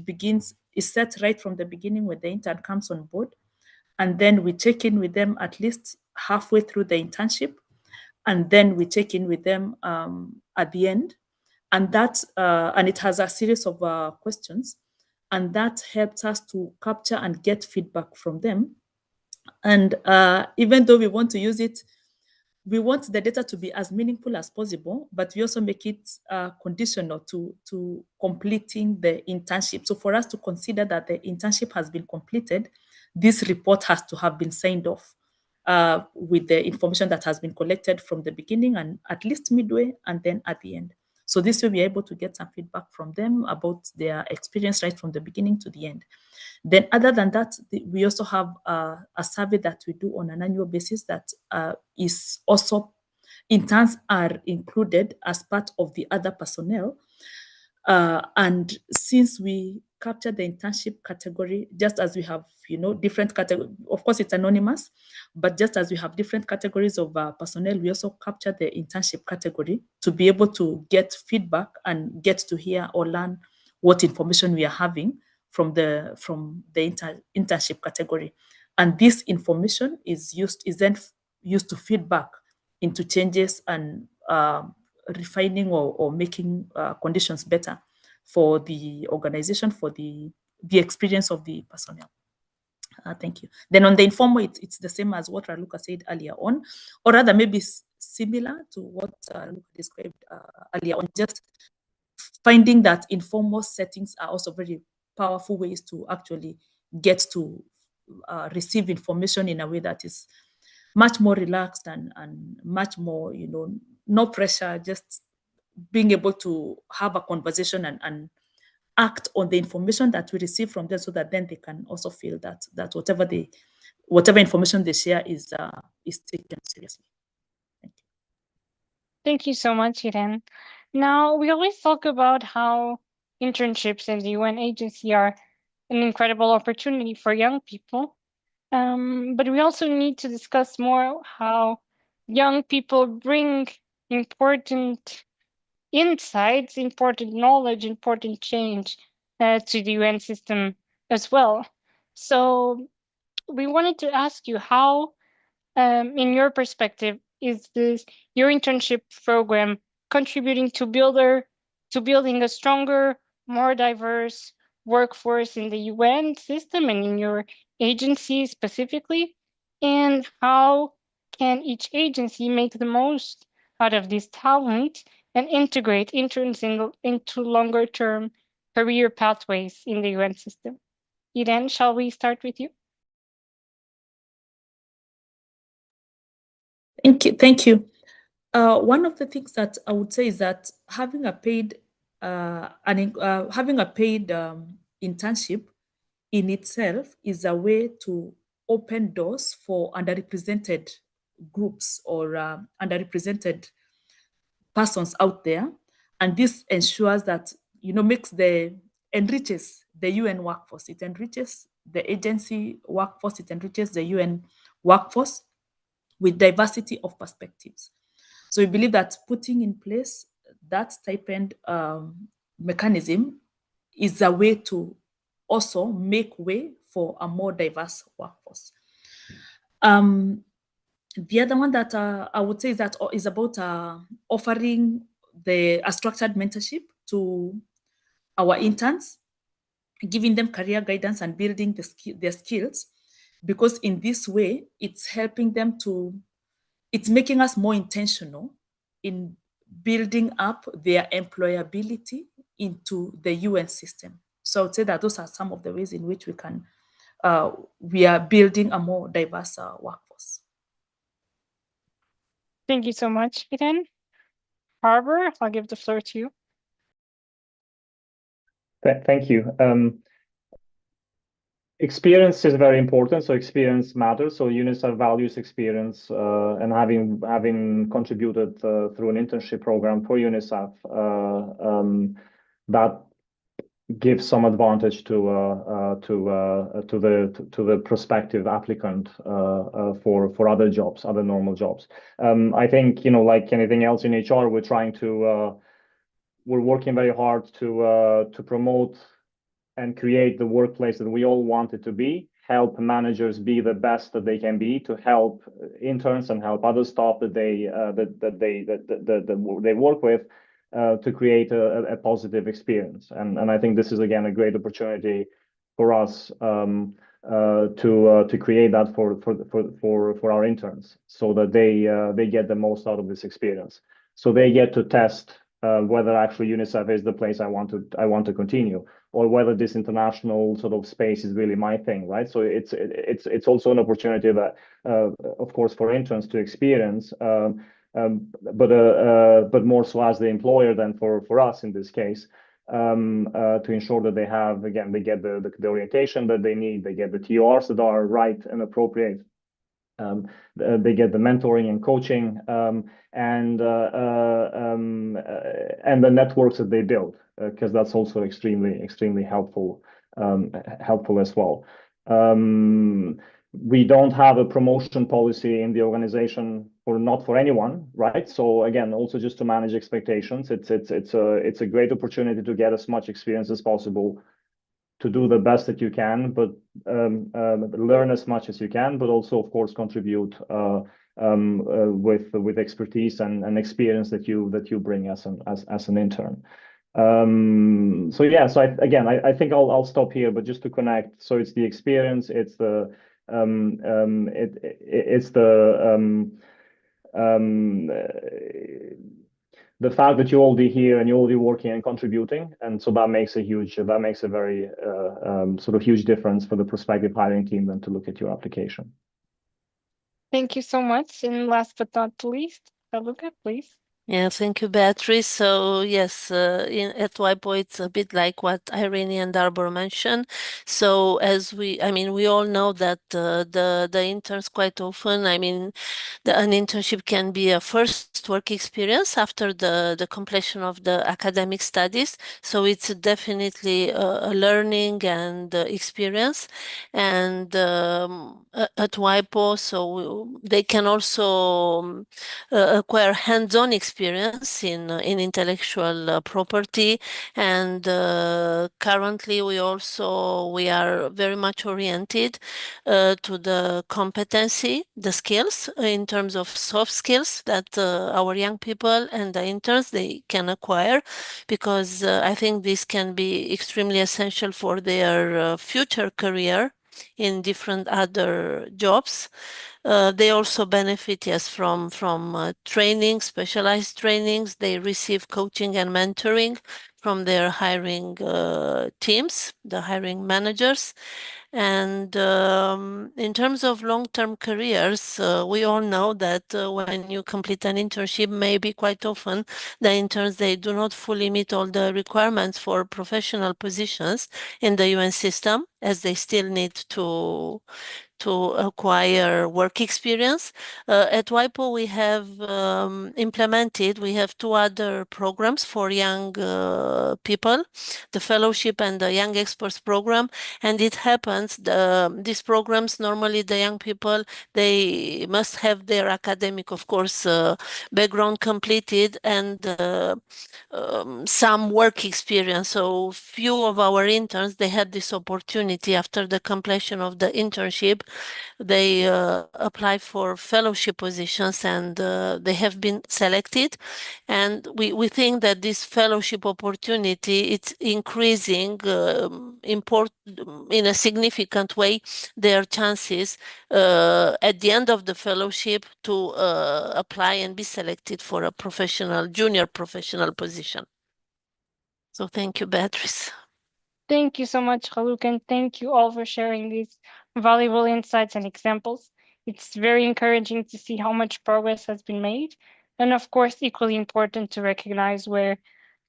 F: is set right from the beginning when the intern comes on board. And then we check in with them at least halfway through the internship. And then we check in with them at the end. And it has a series of questions. And that helps us to capture and get feedback from them. And even though we want to use it, we want the data to be as meaningful as possible, but we also make it conditional to completing the internship. So for us to consider that the internship has been completed, this report has to have been signed off with the information that has been collected from the beginning and at least midway and then at the end. So this way we're able to get some feedback from them about their experience right from the beginning to the end. Then other than that, we also have a survey that we do on an annual basis that is also, interns are included as part of the other personnel. And since we capture the internship category, just as we have, different categories, of course it's anonymous, but just as we have different categories of personnel, we also capture the internship category to be able to get feedback and get to hear or learn what information we are having from the internship category. And this information is then used to feedback into changes and refining or making conditions better for the organization, for the experience of the personnel. Thank you. Then on the informal, it's the same as what Raluca said earlier on, or rather maybe similar to what Raluca described earlier on, just finding that informal settings are also very powerful ways to actually get to receive information in a way that is much more relaxed and much more, no pressure, just being able to have a conversation and act on the information that we receive from them, so that then they can also feel that whatever information they share is taken seriously. Thank you.
A: Thank you so much, Irene. Now, we always talk about how internships in the UN agency are an incredible opportunity for young people. But we also need to discuss more how young people bring important insights, important knowledge, important change to the UN system as well. So we wanted to ask you how, in your perspective, is your internship program contributing to building a stronger, more diverse workforce in the UN system and in your agency specifically? And how can each agency make the most out of this talent and integrate interns into longer term career pathways in the UN system? Irene, shall we start with you?
F: Thank you. One of the things that I would say is that having a paid internship in itself is a way to open doors for underrepresented groups or underrepresented persons out there, and this ensures that enriches the UN workforce. It enriches the agency workforce. It enriches the UN workforce with diversity of perspectives. So we believe that putting in place that stipend mechanism is a way to also make way for a more diverse workforce. The other one that I would say is about offering a structured mentorship to our interns, giving them career guidance and building their skills, because in this way, it's helping them it's making us more intentional in building up their employability into the UN system. So I would say that those are some of the ways in which we are building a more diverse workforce.
A: Thank you so much, Irene. Harbour, I'll give the floor to you.
E: Thank you. Experience is very important, so experience matters. So UNICEF values experience, and having contributed through an internship program for UNICEF, that gives some advantage to the prospective applicant for other jobs, other normal jobs. I think, like anything else in HR, we're working very hard to promote and create the workplace that we all want it to be, help managers be the best that they can be, to help interns and help other staff that they work with, to create a positive experience. And I think this is again a great opportunity for us to create that for our interns, so that they get the most out of this experience. So they get to test whether actually UNICEF is the place I want to continue, or whether this international sort of space is really my thing, right? So it's also an opportunity that, of course, for interns to experience, but more so as the employer than for us in this case, to ensure that they get the orientation that they need, they get the TORs that are right and appropriate. They get the mentoring and coaching, and the networks that they build, because that's also extremely helpful as well. We don't have a promotion policy in the organization, or not for anyone, right? So again, also just to manage expectations, it's a great opportunity to get as much experience as possible, to do the best that you can, but learn as much as you can, but also, of course, contribute with expertise and experience that you bring as an intern. So yeah, so I think I'll stop here, but just to connect, so it's the experience, it's the the fact that you're already here and you're already working and contributing, and so that makes a very sort of huge difference for the prospective hiring team than to look at your application.
A: Thank you so much. And last but not least, Raluca, please.
D: Yeah, thank you, Beatrice. So yes, at WIPO, it's a bit like what Irene and Arbor mentioned. So we all know that the interns quite often, an internship can be a first work experience after the completion of the academic studies. So it's definitely a learning and experience. And at WIPO, so they can also acquire hands-on experience in intellectual property, and currently we are very much oriented to the competency, the skills in terms of soft skills that our young people and the interns they can acquire, because I think this can be extremely essential for their future career in different other jobs. They also benefit, yes, from training, specialized trainings. They receive coaching and mentoring from their hiring teams, the hiring managers. And in terms of long-term careers, we all know that when you complete an internship, maybe quite often the interns, they do not fully meet all the requirements for professional positions in the UN system, as they still need to acquire work experience. At WIPO, we have we have two other programs for young people, the fellowship and the young experts program. And it happens, these programs, normally the young people, they must have their academic, of course, background completed, and some work experience. So few of our interns, they had this opportunity after the completion of the internship. They apply for fellowship positions, and they have been selected. And we think that this fellowship opportunity, it's increasing in a significant way their chances at the end of the fellowship to apply and be selected for a junior professional position. So thank you, Beatrice.
A: Thank you so much, Raluca, and thank you all for sharing these valuable insights and examples. It's very encouraging to see how much progress has been made, and of course, equally important to recognize where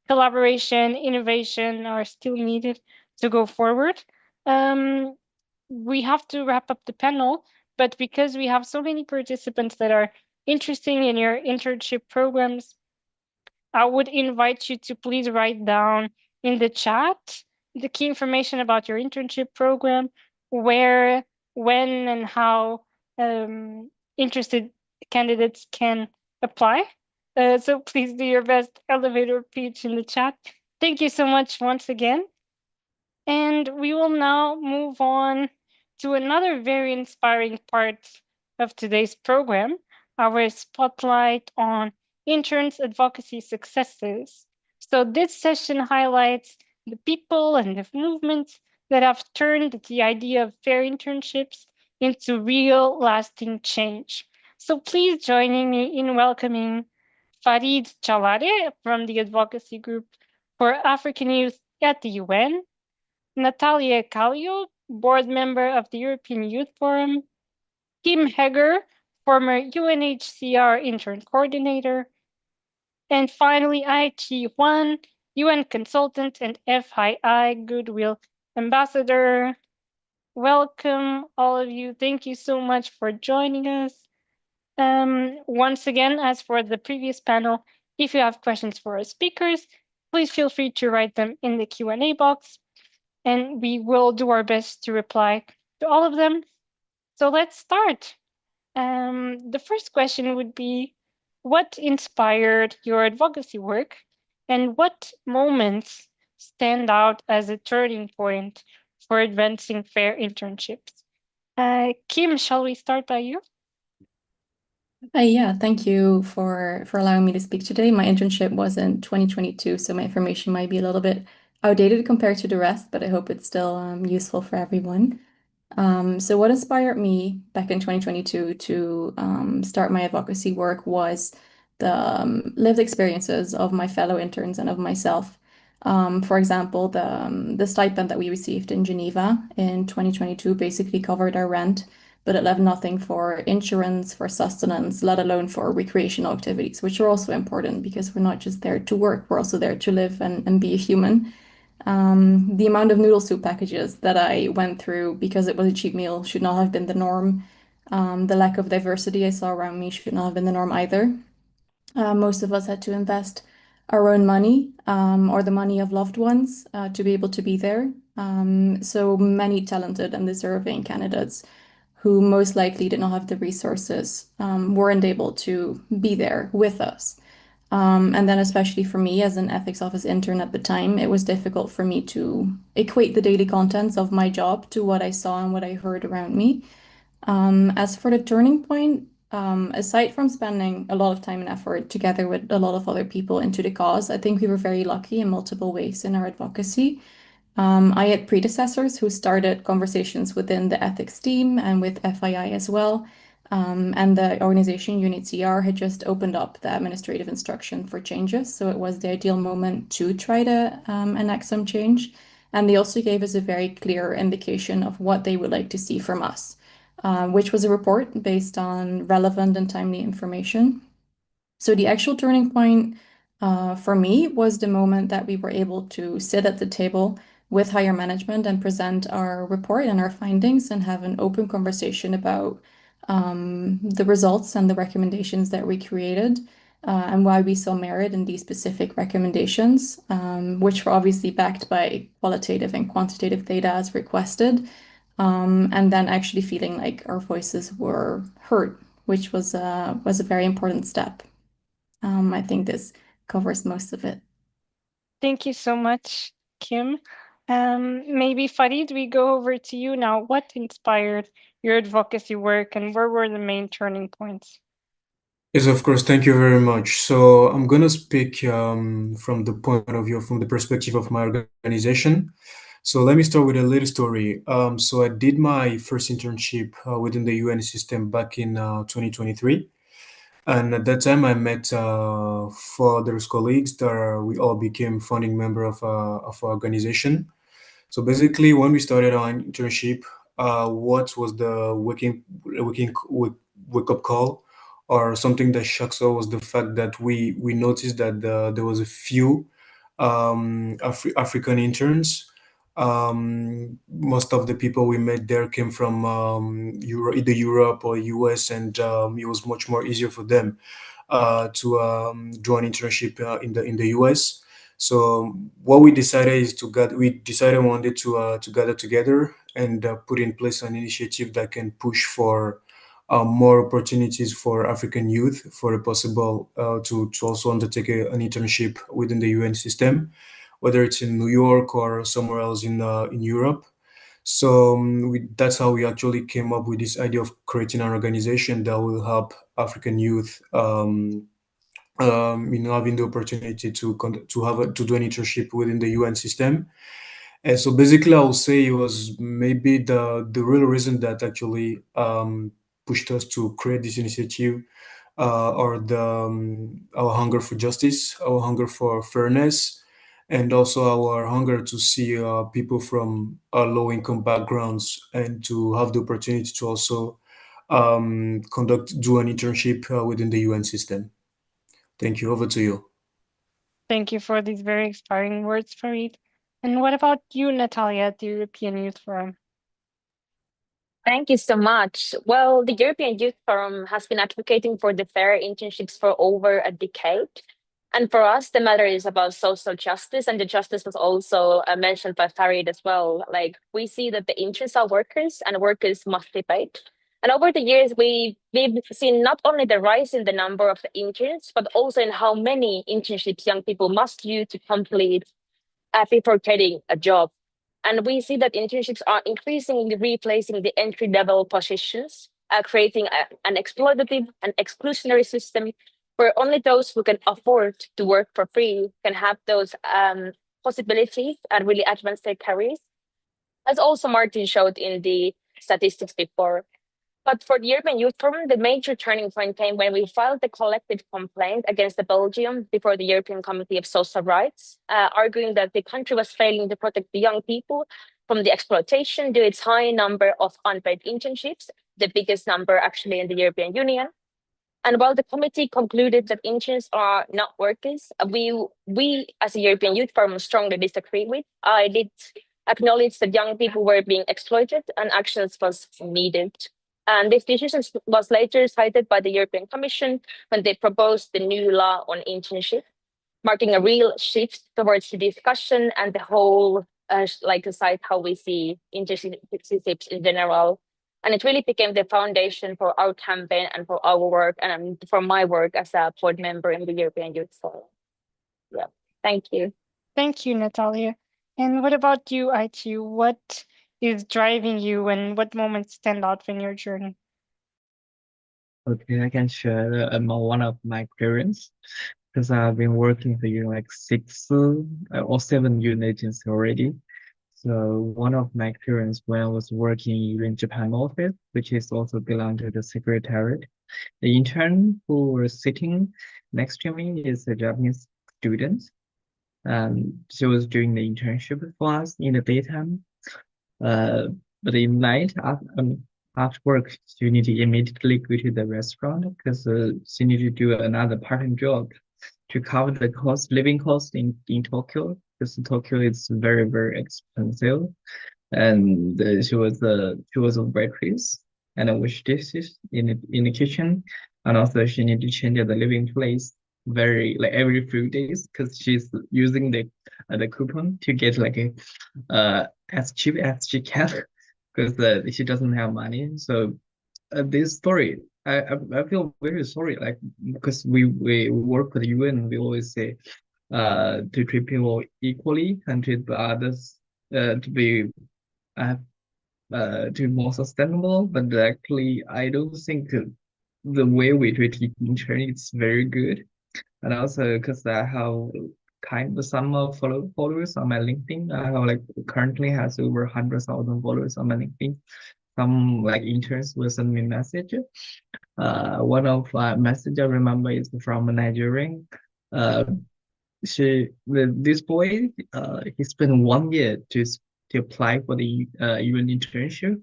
A: collaboration, innovation are still needed to go forward. We have to wrap up the panel, but because we have so many participants that are interested in your internship programs, I would invite you to please write down in the chat the key information about your internship program, where, when, and how interested candidates can apply. So please do your best elevator pitch in the chat. Thank you so much once again. And we will now move on to another very inspiring part of today's program, our spotlight on interns' advocacy successes. So this session highlights the people and the movements that have turned the idea of fair internships into real lasting change. So please join me in welcoming Farid Chalare from the Advocacy Group for African Youth at the UN, Natalia Kallio, board member of the European Youth Forum, Kim Heger, former UNHCR intern coordinator, and finally Ai Chi Huan, UN consultant and FII Goodwill ambassador. Welcome, all of you. Thank you so much for joining us. Once again, as for the previous panel, if you have questions for our speakers, please feel free to write them in the Q&A box, and we will do our best to reply to all of them. So let's start. The first question would be, what inspired your advocacy work, and what moments stand out as a turning point for advancing fair internships? Kim, shall we start by you?
G: Yeah, thank you for allowing me to speak today. My internship was in 2022, so my information might be a little bit outdated compared to the rest, but I hope it's still useful for everyone. So what inspired me back in 2022 to start my advocacy work was the lived experiences of my fellow interns and of myself. For example, the stipend that we received in Geneva in 2022 basically covered our rent, but it left nothing for insurance, for sustenance, let alone for recreational activities, which are also important because we're not just there to work, we're also there to live and be a human. The amount of noodle soup packages that I went through because it was a cheap meal should not have been the norm. The lack of diversity I saw around me should not have been the norm either. Most of us had to invest our own money or the money of loved ones to be able to be there. So many talented and deserving candidates who most likely did not have the resources weren't able to be there with us. And then especially for me as an ethics office intern at the time, it was difficult for me to equate the daily contents of my job to what I saw and what I heard around me. As for the turning point, aside from spending a lot of time and effort together with a lot of other people into the cause, I think we were very lucky in multiple ways in our advocacy. I had predecessors who started conversations within the ethics team and with FII as well. And the organization UNHCR had just opened up the administrative instruction for changes. So it was the ideal moment to try to enact some change. And they also gave us a very clear indication of what they would like to see from us, which was a report based on relevant and timely information. So the actual turning point for me was the moment that we were able to sit at the table with higher management and present our report and our findings and have an open conversation about the results and the recommendations that we created and why we saw merit in these specific recommendations, which were obviously backed by qualitative and quantitative data as requested, and then actually feeling like our voices were heard, which was a very important step. I think this covers most of it.
A: Thank you so much, Kim. Maybe Farid, we go over to you now. What inspired your advocacy work, and where were the main turning points?
H: Yes, of course. Thank you very much. So I'm going to speak from the point of view, from the perspective of my organization. So let me start with a little story. So I did my first internship within the UN system back in 2023. And at that time, I met 4 other colleagues that we all became founding member of our organization. So basically, when we started our internship, what was the wake up call, or something that shocks us was the fact that we noticed that there was a few African interns. Most of the people we met there came from either Europe or US, and it was much more easier for them to do an internship in the US. So what we decided is we decided we wanted to gather together and put in place an initiative that can push for more opportunities for African youth for a possible to also undertake an internship within the UN system, whether it's in New York or somewhere else in Europe. So that's how we actually came up with this idea of creating an organization that will help African youth having the opportunity to do an internship within the UN system. And so basically, I would say it was maybe the real reason that actually pushed us to create this initiative are our hunger for justice, our hunger for fairness, and also our hunger to see people from low-income backgrounds and to have the opportunity to also do an internship within the UN system. Thank you. Over to you.
A: Thank you for these very inspiring words, Farid. And what about you, Natalia, at the European Youth Forum?
I: Thank you so much. Well, the European Youth Forum has been advocating for the fair internships for over a decade. And for us, the matter is about social justice, and the justice was also mentioned by Farid as well. Like, we see that the interests are workers, and workers must be paid. And over the years, we've seen not only the rise in the number of the interns, but also in how many internships young people must do to complete before getting a job. And we see that internships are increasingly replacing the entry level positions, creating an exploitative and exclusionary system where only those who can afford to work for free can have those possibilities and really advance their careers. As also Martin showed in the statistics before. But for the European Youth Forum, the major turning point came when we filed the collective complaint against the Belgium before the European Committee of Social Rights, arguing that the country was failing to protect the young people from the exploitation due to its high number of unpaid internships, the biggest number actually in the European Union. And while the committee concluded that interns are not workers, we as a European Youth Forum strongly disagree with. I did acknowledge that young people were being exploited and actions was needed. And this decision was later cited by the European Commission when they proposed the new law on internship, marking a real shift towards the discussion and the whole, like the site how we see internships in general. And it really became the foundation for our campaign and for our work and for my work as a board member in the European Youth Forum. Yeah, thank you.
A: Thank you, Natalia. And what about you, IT? What is driving you and what moments stand out in your journey?
J: Okay, I can share one of my experience because I've been working for like 6 or 7 UN agencies already. So one of my experience when I was working in Japan office, which is also belong to the secretariat, the intern who was sitting next to me is a Japanese student. She was doing the internship for us in the daytime. But in night, after work, she need to immediately go to the restaurant because she need to do another part-time job to cover the living cost in Tokyo, because Tokyo is very, very expensive. And she was a waitress and wash dishes in the kitchen, and also she need to change the living place every few days because she's using the coupon to get like a as cheap as she can because she doesn't have money. So this story, I feel very sorry, like because we work with the UN, we always say to treat people equally and treat the others to be to be more sustainable. But actually, I don't think the way we treat intern is very good. And also because I have kind of some followers on my LinkedIn. I have like currently has over 100,000 followers on my LinkedIn. Some like interns will send me message. One of message I remember is from a Nigerian. This boy he spent 1 year to apply for the UN internship.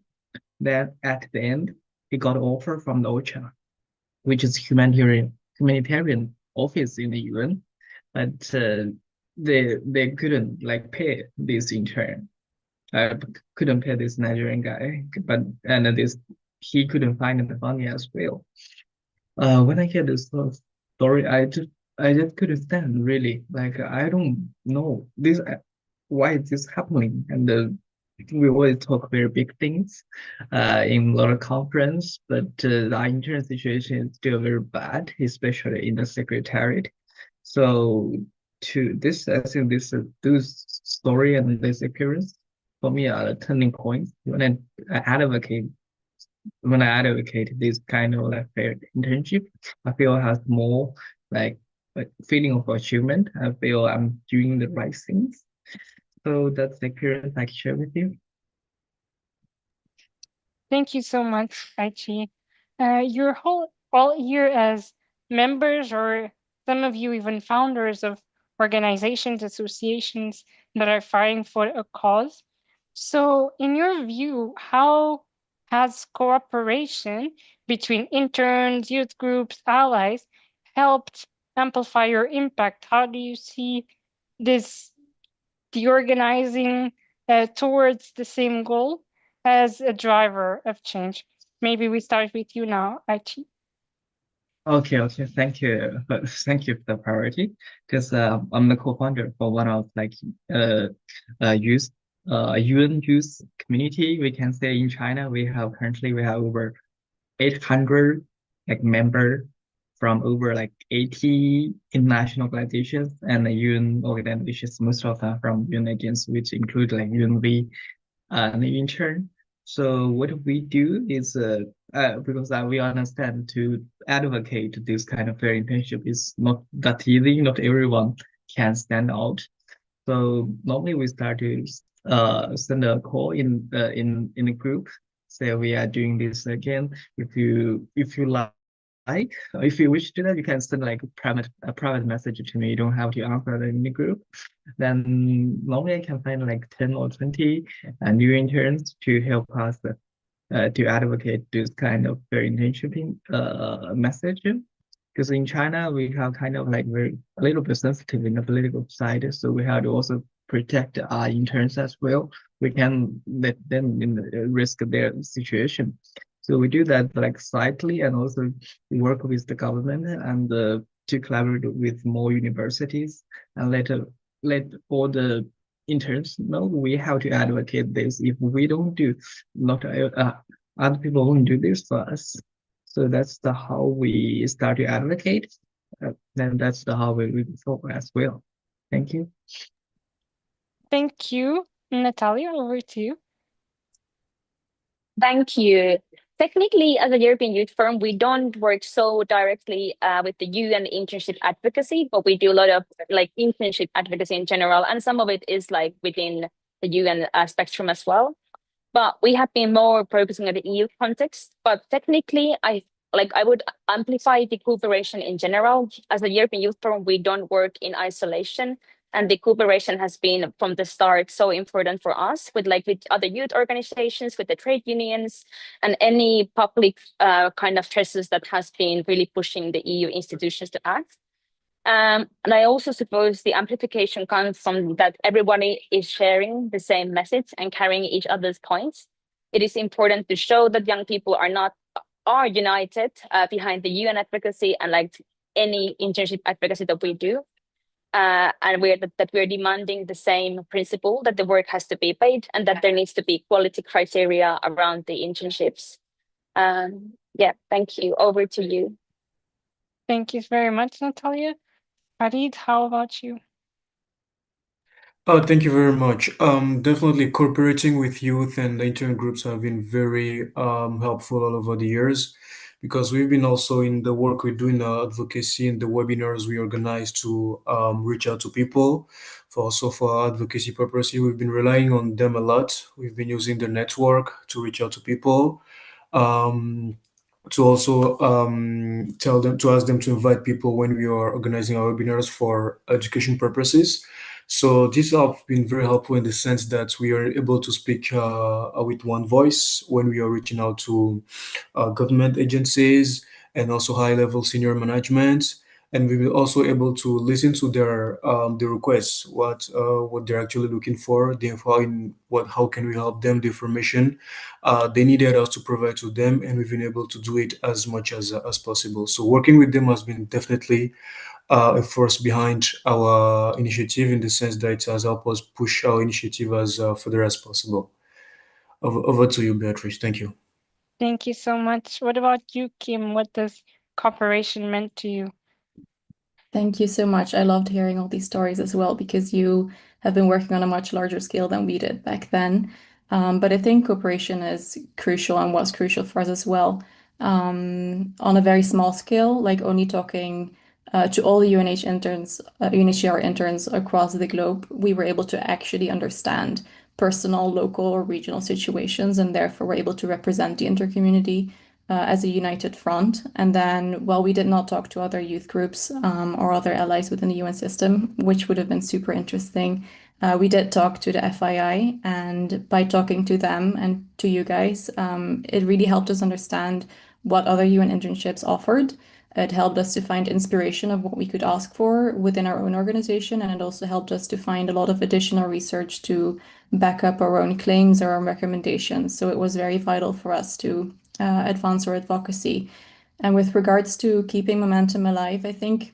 J: Then at the end he got offer from the OCHA, which is humanitarian office in the UN, but they couldn't like pay this intern. Couldn't pay this Nigerian guy, and he couldn't find the money as well. When I hear this story, I just couldn't stand really. Like I don't know this why is this happening, and we always talk very big things in a lot of conference, but the intern situation is still very bad, especially in the secretariat. So I think this story and this experience for me are the turning points when I advocate this kind of like fair internship. I feel I have more like feeling of achievement. I feel I'm doing the right things. So that's the experience I can share with you.
A: Thank you so much, Aichi. Your whole all year as members or some of you even founders of organizations, associations that are fighting for a cause. So, in your view, how has cooperation between interns, youth groups, allies helped amplify your impact? How do you see this the organizing towards the same goal as a driver of change? Maybe we start with you now, Aichi.
J: Okay, thank you for the priority because I'm the co-founder for one of youth UN youth community. We can say in China currently we have over 800 like member from over like 80 international organizations and the UN organizations, most of them from UN agents, which include like UNV and the intern. So what we do is because we understand to advocate this kind of fair internship is not that easy. Not everyone can stand out. So normally we start to send a call in a group. Say we are doing this again. If you like, if you wish to do that, you can send like a private message to me. You don't have to answer in the group. Then normally I can find like 10 or 20 new interns to help us to advocate this kind of fair internship message. Because in China, we have kind of like a little bit sensitive in the political side, so we have to also protect our interns as well. We can let them risk their situation. So we do that like slightly and also work with the government and to collaborate with more universities and let all the interns know we have to advocate this. If we don't do, not other people won't do this for us. So that's the how we start to advocate. Then that's the how we move forward as well. Thank you.
A: Thank you, Natalia. Over to you.
I: Thank you. Technically, as a European youth firm, we don't work so directly with the UN internship advocacy, but we do a lot of like internship advocacy in general, and some of it is like within the UN spectrum as well. But we have been more focusing on the EU context. But technically, I would amplify the cooperation in general. As a European youth forum, we don't work in isolation. And the cooperation has been from the start so important for us with other youth organizations, with the trade unions, and any public kind of stresses that has been really pushing the EU institutions to act. And I also suppose the amplification comes from that everybody is sharing the same message and carrying each other's points. It is important to show that young people are united behind the UN advocacy and like any internship advocacy that we do. And we're demanding the same principle that the work has to be paid and that there needs to be quality criteria around the internships. Yeah, thank you. Over to you.
A: Thank you very much, Natalia. Farid, how about you?
H: Thank you very much. Definitely cooperating with youth and the intern groups have been very helpful all over the years because we've been also in the work we do in advocacy and the webinars we organize to reach out to people for advocacy purposes. We've been relying on them a lot. We've been using the network to reach out to people. To also ask them to invite people when we are organizing our webinars for education purposes. So these have been very helpful in the sense that we are able to speak with one voice when we are reaching out to government agencies and also high-level senior management. And we will also able to listen to their requests, what they're actually looking for, how can we help them, the information they needed us to provide to them, and we've been able to do it as much as possible. So working with them has been definitely a force behind our initiative in the sense that it has helped us push our initiative as further as possible. Over to you, Beatrice. Thank you.
A: Thank you so much. What about you, Kim? What does cooperation meant to you?
G: Thank you so much. I loved hearing all these stories as well because you have been working on a much larger scale than we did back then. But I think cooperation is crucial and was crucial for us as well. On a very small scale, like only talking to all the UNHCR interns across the globe, we were able to actually understand personal, local, or regional situations, and therefore were able to represent the intercommunity as a united front. And then, while we did not talk to other youth groups or other allies within the UN system, which would have been super interesting, we did talk to the FII, and by talking to them and to you guys, it really helped us understand what other UN internships offered. It helped us to find inspiration of what we could ask for within our own organization, and it also helped us to find a lot of additional research to back up our own claims or our recommendations. So it was very vital for us to advance our advocacy. And with regards to keeping momentum alive, I think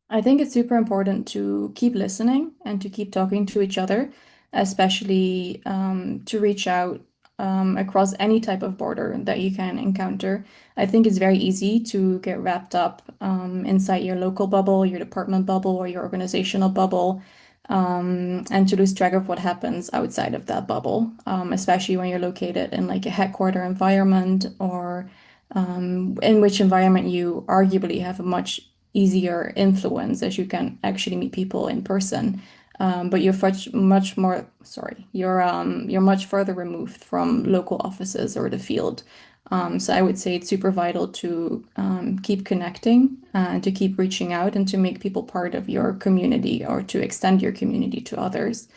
G: it's super important to keep listening and to keep talking to each other, especially to reach out across any type of border that you can encounter. I think it's very easy to get wrapped up inside your local bubble, your department bubble, or your organizational bubble, and to lose track of what happens outside of that bubble, especially when you're located in like a headquarter environment or in which environment you arguably have a much easier influence as you can actually meet people in person. But you're much more, sorry, you're much further removed from local offices or the field. So I would say it's super vital to keep connecting and to keep reaching out and to make people part of your community or to extend your community to others.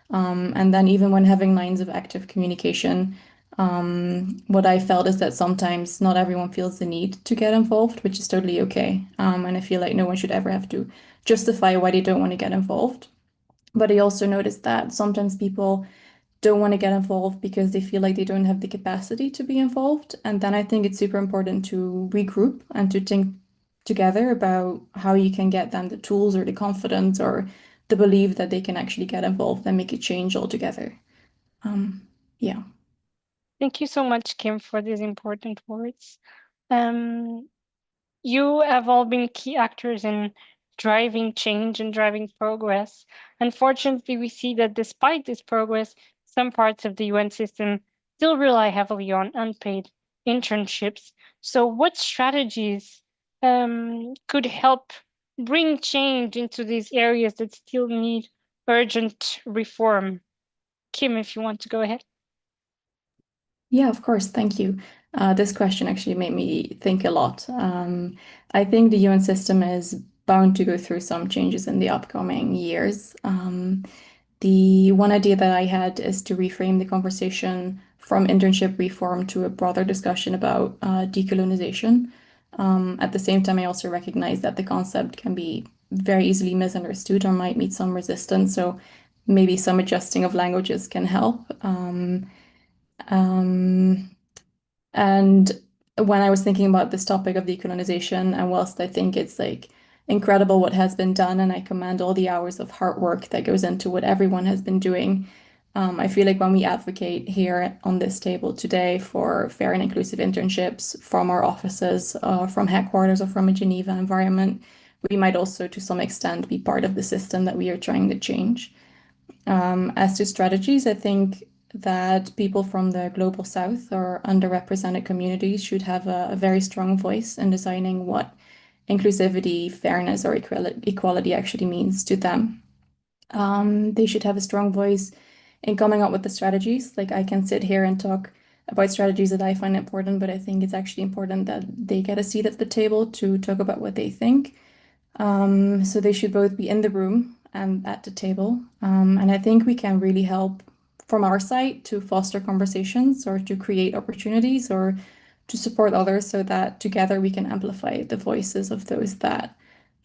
G: And then even when having lines of active communication, what I felt is that sometimes not everyone feels the need to get involved, which is totally okay. And I feel like no one should ever have to justify why they don't want to get involved. But I also noticed that sometimes people don't want to get involved because they feel like they don't have the capacity to be involved. And then I think it's super important to regroup and to think together about how you can get them the tools or the confidence or the belief that they can actually get involved and make a change altogether. Yeah.
A: Thank you so much, Kim, for these important words. You have all been key actors in driving change and driving progress. Unfortunately, we see that despite this progress, some parts of the UN system still rely heavily on unpaid internships. So, what strategies could help bring change into these areas that still need urgent reform? Kim, if you want to go ahead.
G: Yeah, of course. Thank you. This question actually made me think a lot. I think the UN system is bound to go through some changes in the upcoming years. The one idea that I had is to reframe the conversation from internship reform to a broader discussion about decolonization. At the same time, I also recognize that the concept can be very easily misunderstood or might meet some resistance. So maybe some adjusting of languages can help. And when I was thinking about this topic of decolonization, and whilst I think it's like incredible what has been done, and I commend all the hours of hard work that goes into what everyone has been doing, I feel like when we advocate here on this table today for fair and inclusive internships from our offices, from headquarters, or from a Geneva environment, we might also, to some extent, be part of the system that we are trying to change. As to strategies, I think that people from the global south or underrepresented communities should have a very strong voice in designing what inclusivity, fairness, or equality actually means to them. They should have a strong voice in coming up with the strategies. Like, I can sit here and talk about strategies that I find important, but I think it's actually important that they get a seat at the table to talk about what they think. So they should both be in the room and at the table. And I think we can really help from our side to foster conversations or to create opportunities or to support others so that together we can amplify the voices of those that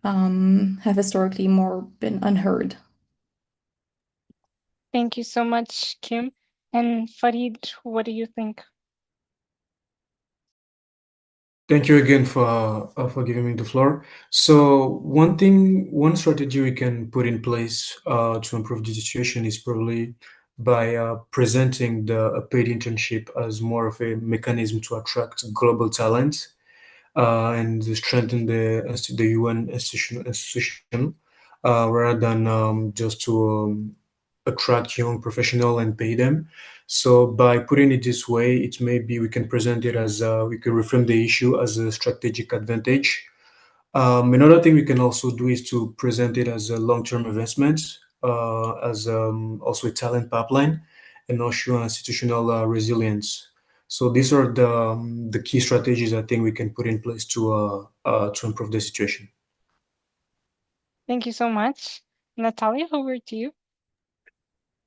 G: have historically more been unheard.
A: Thank you so much, Kim. And Farid, what do you think?
H: Thank you again for giving me the floor. So one strategy we can put in place to improve the situation is probably by presenting a paid internship as more of a mechanism to attract global talent and strengthen the UN institution rather than just to attract young professional and pay them. So by putting it this way, it may be we can present it as we can reframe the issue as a strategic advantage. Another thing we can also do is to present it as a long-term investment, as also a talent pipeline, and also institutional resilience. So these are the key strategies I think we can put in place to improve the situation.
A: Thank you so much. Natalia, over to you.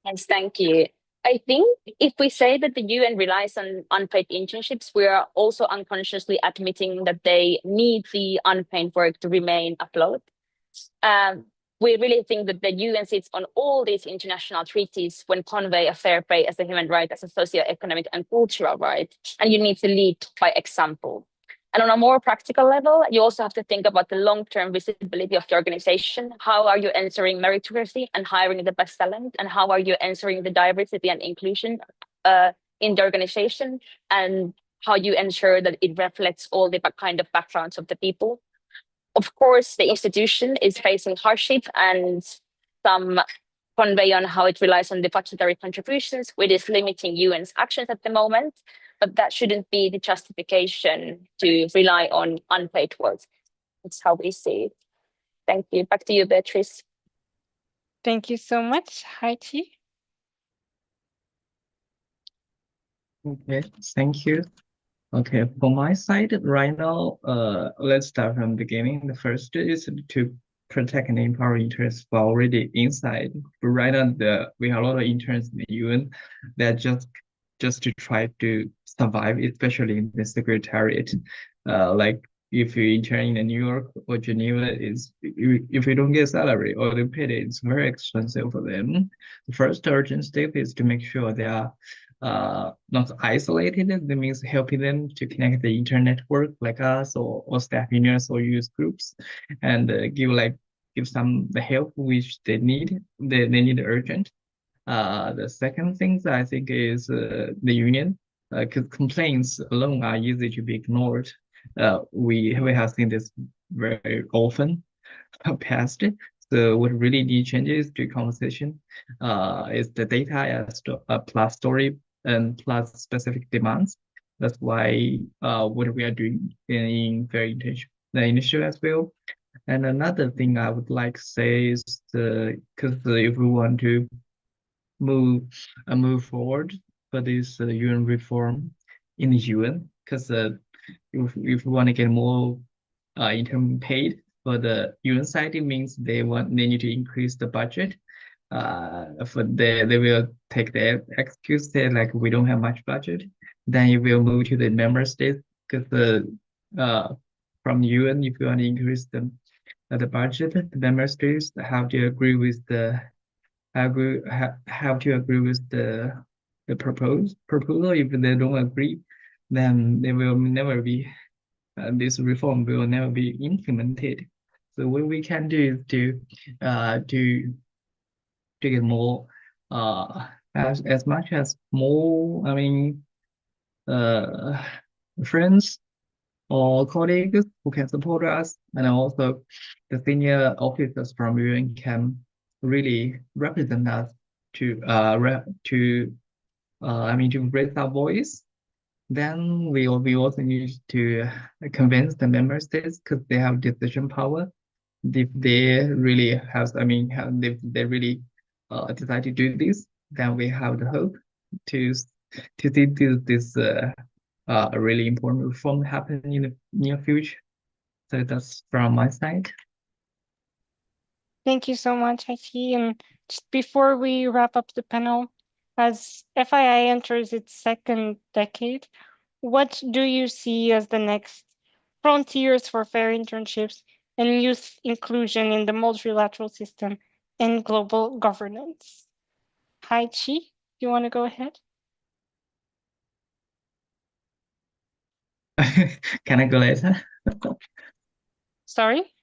I: Yes, thank you. I think if we say that the UN relies on unpaid internships, we are also unconsciously admitting that they need the unpaid work to remain afloat. We really think that the UN sits on all these international treaties when convey a fair pay as a human right, as a socio-economic and cultural right, and you need to lead by example. And on a more practical level, you also have to think about the long-term visibility of the organization. How are you ensuring meritocracy and hiring the best talent? And how are you ensuring the diversity and inclusion in the organization? And how you ensure that it reflects all the kind of backgrounds of the people? Of course, the institution is facing hardship and some convey on how it relies on the budgetary contributions, which is limiting UN's actions at the moment, but that shouldn't be the justification to rely on unpaid work. That's how we see it. Thank you. Back to you, Beatrice.
A: Thank you so much, Haichi.
J: Okay, thank you. Okay, for my side right now, let's start from the beginning. The first is to protect and empower interns who are already inside. But right now, we have a lot of interns in the UN that just to try to survive, especially in the secretariat. Like if you intern in New York or Geneva, if you don't get salary or the pay, it's very expensive for them. The first urgent step is to make sure they are not isolated. That means helping them to connect the internet network like us or staff unions or youth groups, and give some the help which they need. They need urgent. The second thing I think is the union, because complaints alone are easy to be ignored. We have seen this very often past. So what really need changes to conversation is the data as plus story and plus specific demands. That's why what we are doing in Fair Internship the initiative as well. And another thing I would like to say is because if we want to move forward for this UN reform in the UN, because if we want to get more intern paid for the UN side, it means they need to increase the budget. They will take the excuse that like we don't have much budget. Then it will move to the member states because from UN, if you want to increase the budget, the member states have to agree with the proposal. If they don't agree, then they will never be this reform will never be implemented. So what we can do is to get more as much as more friends or colleagues who can support us, and also the senior officers from UN can really represent us to raise our voice. Then we also need to convince the member states because they have decision power. If they really if they really decide to do this, then we have the hope to see this a really important reform happen in the near future. So that's from my side.
A: Thank you so much, Haichi. And just before we wrap up the panel, as FII enters its second decade, what do you see as the next frontiers for fair internships and youth inclusion in the multilateral system and global governance? Haichi, you want to go ahead?
J: Can I go later?
A: Sorry?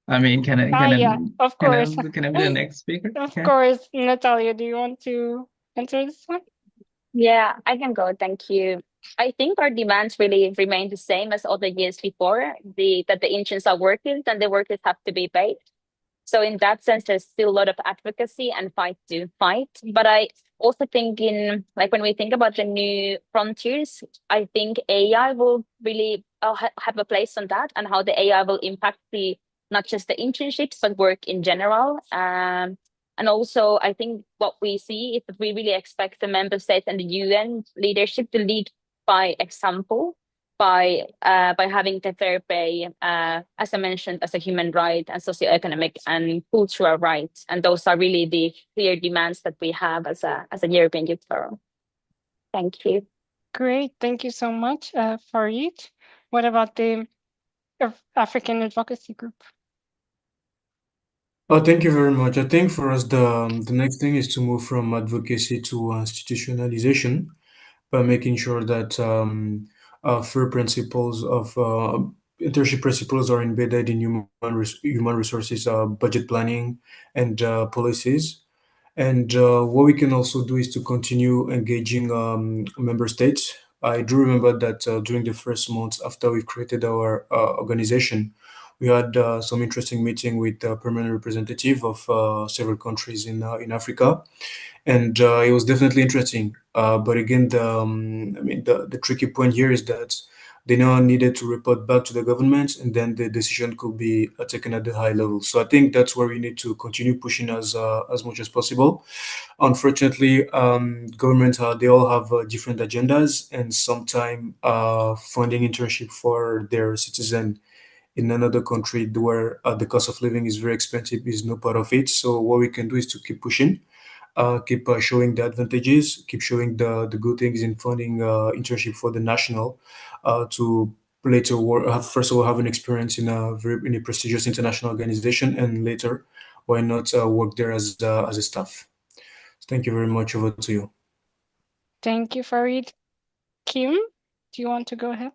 J: Yeah,
A: of course.
J: Can I be the next speaker?
A: Of course. Natalia, do you want to answer this one?
I: Yeah, I can go. Thank you. I think our demands really remain the same as other years before. That the interns are workers and the workers have to be paid. So in that sense, there's still a lot of advocacy and fight to fight. But I also think when we think about the new frontiers, I think AI will really have a place on that, and how the AI will impact not just the internships, but work in general. And also, I think what we see is that we really expect the member states and the UN leadership to lead by example, by having the fair pay, as I mentioned, as a human right and socioeconomic and cultural rights. And those are really the clear demands that we have as a European Youth Forum. Thank you.
A: Great. Thank you so much, Farid. What about the African Advocacy Group?
H: Thank you very much. I think for us, the next thing is to move from advocacy to institutionalization by making sure that fair principles of internship principles are embedded in human resources, budget planning, and policies. And what we can also do is to continue engaging member states. I do remember that during the first months after we've created our organization, we had some interesting meeting with the permanent representative of several countries in Africa, and it was definitely interesting. But again, the tricky point here is that they now needed to report back to the government, and then the decision could be taken at the high level. So I think that's where we need to continue pushing as much as possible. Unfortunately, governments they all have different agendas, and sometimes funding internship for their citizen in another country where the cost of living is very expensive is no part of it. So what we can do is to keep pushing, keep showing the advantages, keep showing the good things in funding internship for the national, to later work, first of all have an experience in a prestigious international organization, and later, why not work there as a staff. Thank you very much. Over to you.
A: Thank you, Farid. Kim, do you want to go ahead?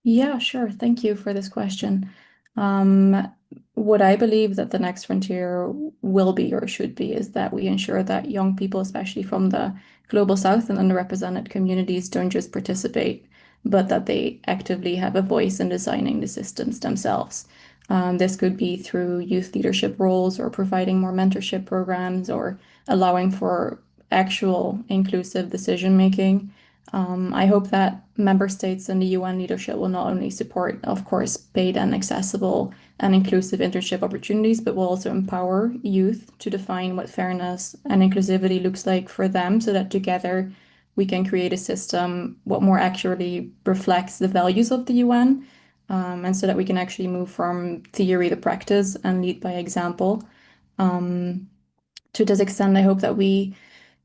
G: Yeah, sure. Thank you for this question. What I believe that the next frontier will be or should be is that we ensure that young people, especially from the global south and underrepresented communities, don't just participate, but that they actively have a voice in designing the systems themselves. This could be through youth leadership roles or providing more mentorship programs or allowing for actual inclusive decision making. I hope that member states and the UN leadership will not only support, of course, paid and accessible and inclusive internship opportunities, but will also empower youth to define what fairness and inclusivity looks like for them, so that together we can create a system what more accurately reflects the values of the UN, and so that we can actually move from theory to practice and lead by example. To this extent, I hope that we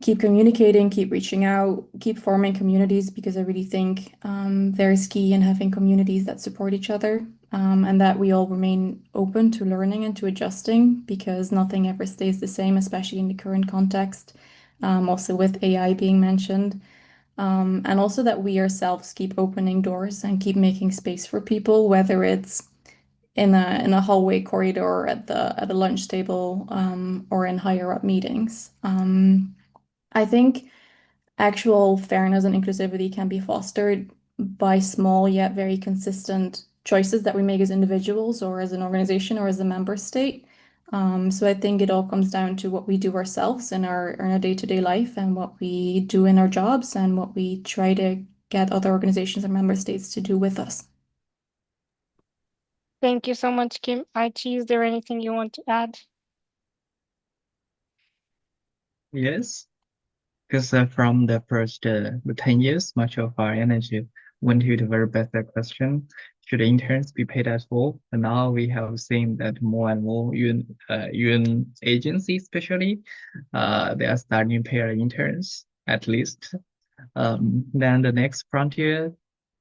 G: keep communicating, keep reaching out, keep forming communities, because I really think there is key in having communities that support each other, and that we all remain open to learning and to adjusting, because nothing ever stays the same, especially in the current context, also with AI being mentioned. And also that we ourselves keep opening doors and keep making space for people, whether it's in a hallway corridor at a lunch table, or in higher up meetings. I think actual fairness and inclusivity can be fostered by small yet very consistent choices that we make as individuals or as an organization or as a member state. So I think it all comes down to what we do ourselves in our day-to-day life, and what we do in our jobs, and what we try to get other organizations and member states to do with us.
A: Thank you so much, Kim. Aichi, is there anything you want to add?
J: Yes, because from the first 10 years, much of our energy went to the very basic question: should interns be paid at all? And now we have seen that more and more UN agencies, especially, they are starting to pay our interns at least. Then the next frontier,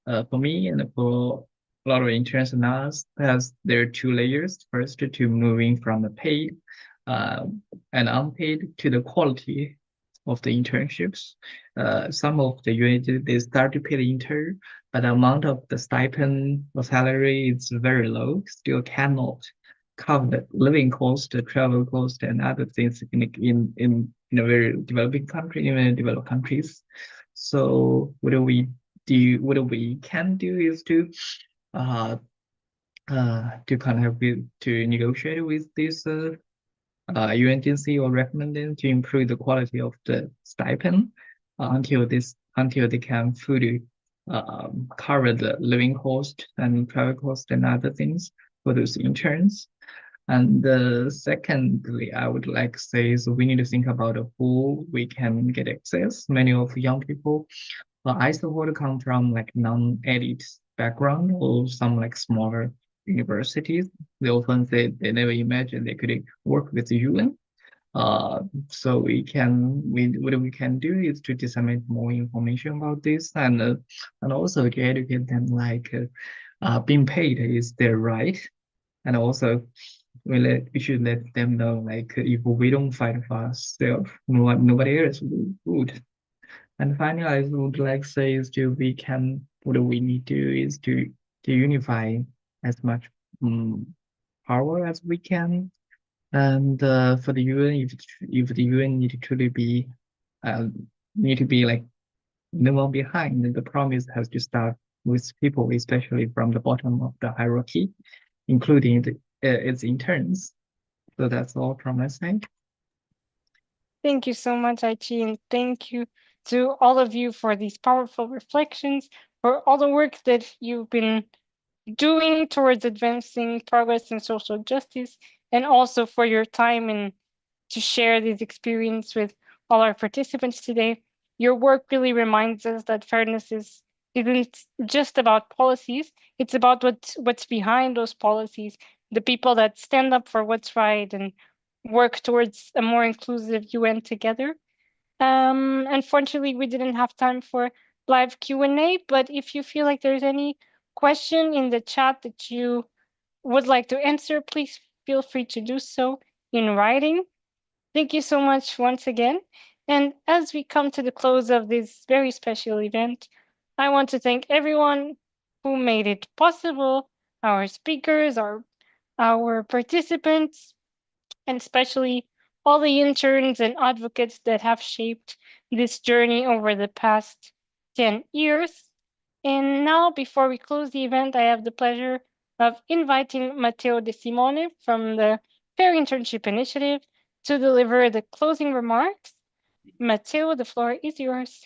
J: for me and for a lot of interns now, has there are two layers. First, to moving from the paid and unpaid to the quality of the internships. Some of the units, they start to pay the intern, but the amount of the stipend or salary is very low, still cannot cover the living cost, the travel cost, and other things in a very developing country, even in developed countries. So what we can do is to kind of to negotiate with this UN agency, or recommend them to improve the quality of the stipend until they can fully cover the living cost and travel cost and other things for those interns. And secondly, I would like to say is we need to think about who we can get access. Many of young people, I support come from like non-elite background or some like smaller universities. They often say they never imagined they could work with the UN. So what we can do is to disseminate more information about this and also to educate them like being paid is their right, and also we should let them know like if we don't fight for ourselves, nobody else would. And finally, I would like to say is to we can what we need to do is to unify as much power as we can. And for the UN, if the UN need to truly be need to be like no one behind, then the promise has to start with people, especially from the bottom of the hierarchy, including its interns. So that's all from my side.
A: Thank you so much, Aichi, and thank you to all of you for these powerful reflections, for all the work that you've been doing towards advancing progress in social justice, and also for your time and to share this experience with all our participants today. Your work really reminds us that fairness isn't just about policies, it's about what's behind those policies, the people that stand up for what's right and work towards a more inclusive UN together. Unfortunately, we didn't have time for live Q&A, but if you feel like there's any question in the chat that you would like to answer, please feel free to do so in writing. Thank you so much once again. And as we come to the close of this very special event, I want to thank everyone who made it possible, our speakers, our participants, and especially all the interns and advocates that have shaped this journey over the past 10 years. And now, before we close the event, I have the pleasure of inviting Matteo De Simone from the Fair Internship Initiative to deliver the closing remarks. Matteo, the floor is yours.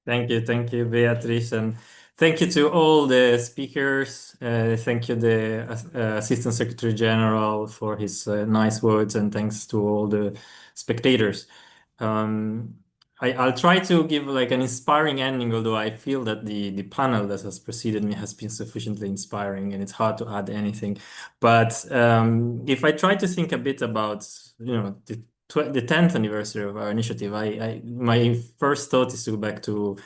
K: Thank you, Beatrice, and thank you to all the speakers. Thank you, the Assistant Secretary General, for his nice words, and thanks to all the spectators. I'll try to give like an inspiring ending, although I feel that the panel that has preceded me has been sufficiently inspiring, and it's hard to add anything. But if I try to think a bit about, the 10th anniversary of our initiative, my first thought is to go back to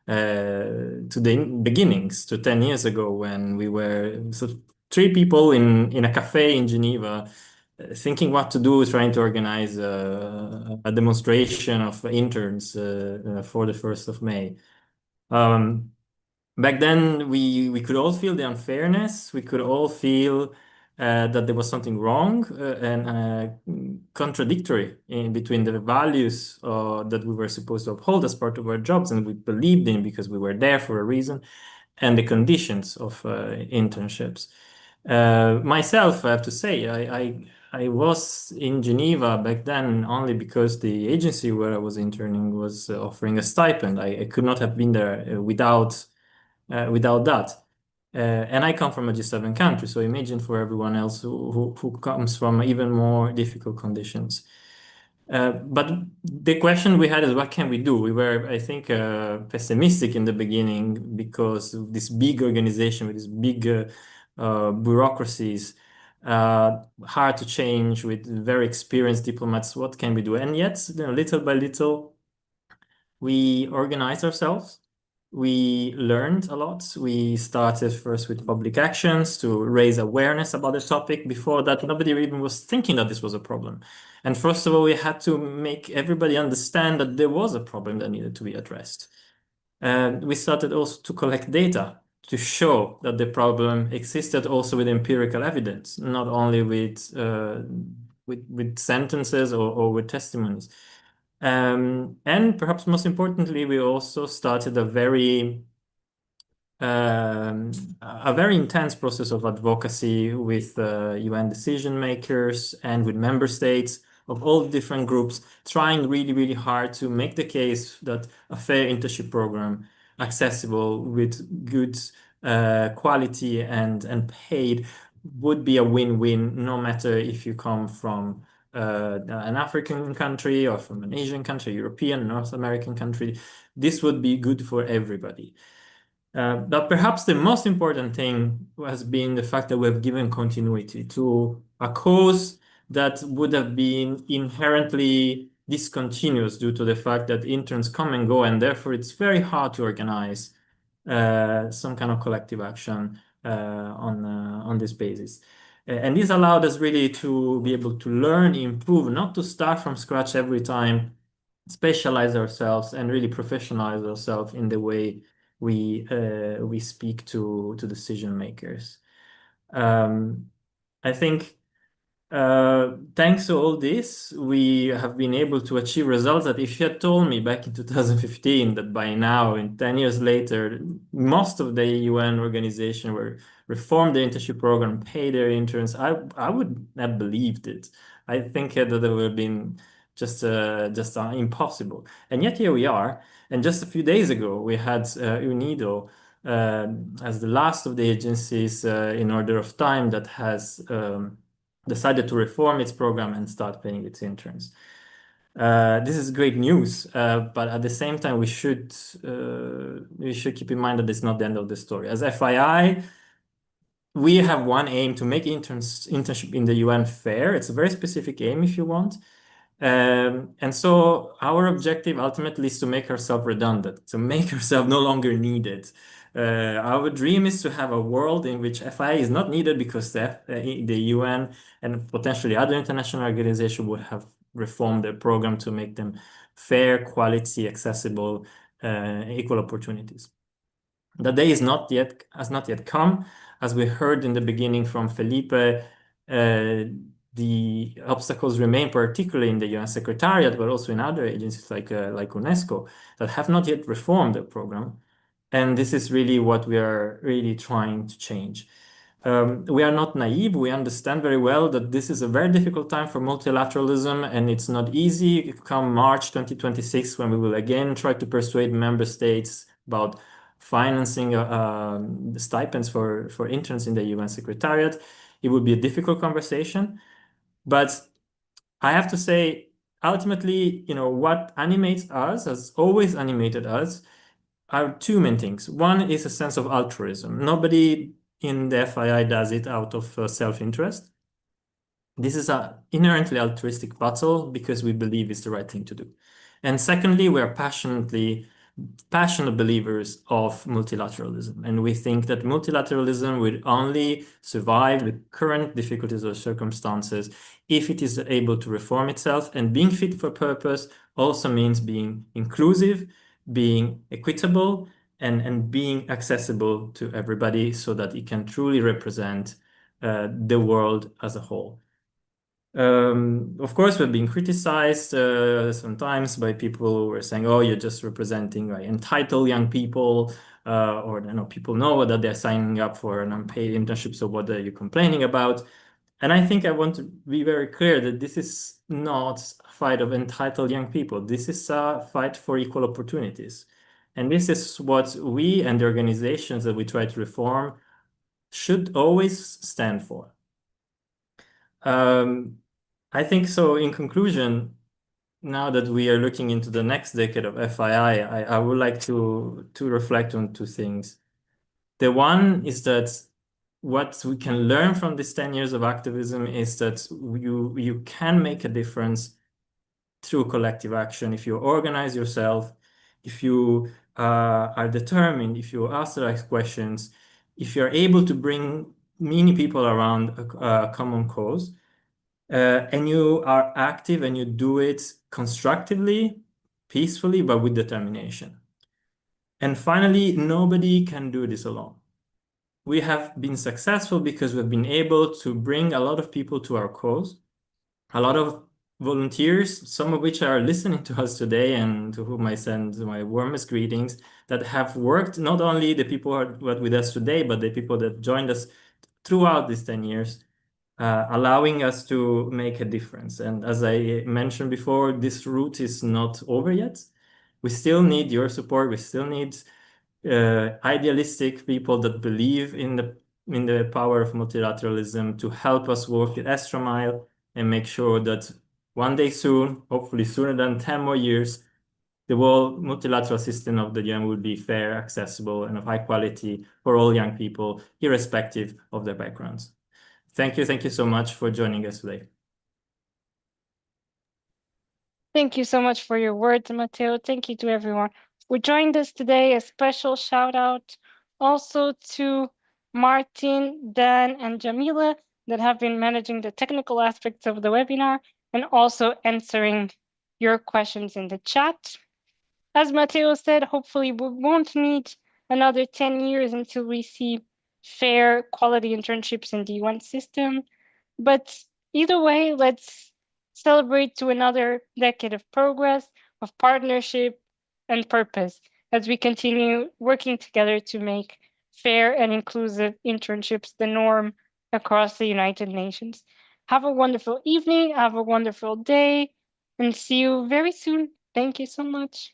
K: the beginnings, to 10 years ago, when we were three people in a cafe in Geneva, thinking what to do, trying to organize a demonstration of interns for the 1st of May. Back then, we could all feel the unfairness. We could all feel that there was something wrong and contradictory in between the values that we were supposed to uphold as part of our jobs and we believed in because we were there for a reason, and the conditions of internships. Myself, I have to say, I was in Geneva back then only because the agency where I was interning was offering a stipend. I could not have been there without that. And I come from a G7 country, so imagine for everyone else who comes from even more difficult conditions. But the question we had is, what can we do? We were, I think, pessimistic in the beginning because of this big organization with these big bureaucracies, hard to change, with very experienced diplomats. What can we do? And yet, little by little, we organized ourselves. We learned a lot. We started first with public actions to raise awareness about the topic. Before that, nobody even was thinking that this was a problem. And first of all, we had to make everybody understand that there was a problem that needed to be addressed. And we started also to collect data to show that the problem existed also with empirical evidence, not only with sentences or with testimonies. And perhaps most importantly, we also started a very intense process of advocacy with UN decision makers and with member states of all different groups, trying really, really hard to make the case that a fair internship program, accessible with good quality and paid, would be a win-win, no matter if you come from an African country or from an Asian country, European, North American country. This would be good for everybody. But perhaps the most important thing has been the fact that we have given continuity to a cause that would have been inherently discontinuous due to the fact that interns come and go, and therefore it's very hard to organize some kind of collective action on this basis. And this allowed us really to be able to learn, improve, not to start from scratch every time, specialize ourselves and really professionalize ourselves in the way we speak to decision makers. I think thanks to all this, we have been able to achieve results that if you had told me back in 2015 that by now, in 10 years later, most of the UN organization were reform the internship program, pay their interns, I would have believed it. I think that it would have been just impossible. And yet here we are. And just a few days ago, we had UNIDO as the last of the agencies in order of time that has decided to reform its program and start paying its interns. This is great news, but at the same time, we should keep in mind that it's not the end of the story. As FII, we have one aim to make internship in the UN fair. It's a very specific aim, if you want. And so our objective ultimately is to make ourselves redundant, to make ourselves no longer needed. Our dream is to have a world in which FII is not needed because the UN and potentially other international organizations would have reformed their program to make them fair, quality, accessible, equal opportunities. The day has not yet come. As we heard in the beginning from Felipe, the obstacles remain, particularly in the UN Secretariat, but also in other agencies like UNESCO that have not yet reformed the program. And this is really what we are really trying to change. We are not naive. We understand very well that this is a very difficult time for multilateralism, and it's not easy. Come March 2026, when we will again try to persuade member states about financing the stipends for interns in the UN Secretariat, it would be a difficult conversation. But I have to say, ultimately, what animates us, has always animated us, are two main things. One is a sense of altruism. Nobody in the FII does it out of self-interest. This is an inherently altruistic battle because we believe it's the right thing to do. And secondly, we are passionate believers of multilateralism. And we think that multilateralism will only survive the current difficulties or circumstances if it is able to reform itself. And being fit for purpose also means being inclusive, being equitable, and being accessible to everybody so that it can truly represent the world as a whole. Of course, we're being criticized sometimes by people who are saying, "Oh, you're just representing entitled young people," or people know that they're signing up for an unpaid internship, so what are you complaining about? And I think I want to be very clear that this is not a fight of entitled young people. This is a fight for equal opportunities. And this is what we and the organizations that we try to reform should always stand for. I think so. In conclusion, now that we are looking into the next decade of FII, I would like to reflect on two things. The one is that what we can learn from these 10 years of activism is that you can make a difference through collective action if you organize yourself, if you are determined, if you ask the right questions, if you're able to bring many people around a common cause. And you are active and you do it constructively, peacefully, but with determination. And finally, nobody can do this alone. We have been successful because we've been able to bring a lot of people to our cause, a lot of volunteers, some of which are listening to us today and to whom I send my warmest greetings, that have worked, not only the people who are with us today, but the people that joined us throughout these 10 years. Allowing us to make a difference. And as I mentioned before, this route is not over yet. We still need your support. We still need idealistic people that believe in in the power of multilateralism to help us walk the extra mile and make sure that one day soon, hopefully sooner than 10 more years, the whole multilateral system of the UN will be fair, accessible, and of high quality for all young people, irrespective of their backgrounds. Thank you so much for joining us today.
A: Thank you so much for your words, Matteo. Thank you to everyone who joined us today. A special shout out also to Martin, Dan, and Jamila that have been managing the technical aspects of the webinar and also answering your questions in the chat. As Matteo said, hopefully we won't need another 10 years until we see fair quality internships in the UN system. But either way, let's celebrate to another decade of progress, of partnership, and purpose as we continue working together to make fair and inclusive internships the norm across the United Nations. Have a wonderful evening, have a wonderful day, and see you very soon. Thank you so much.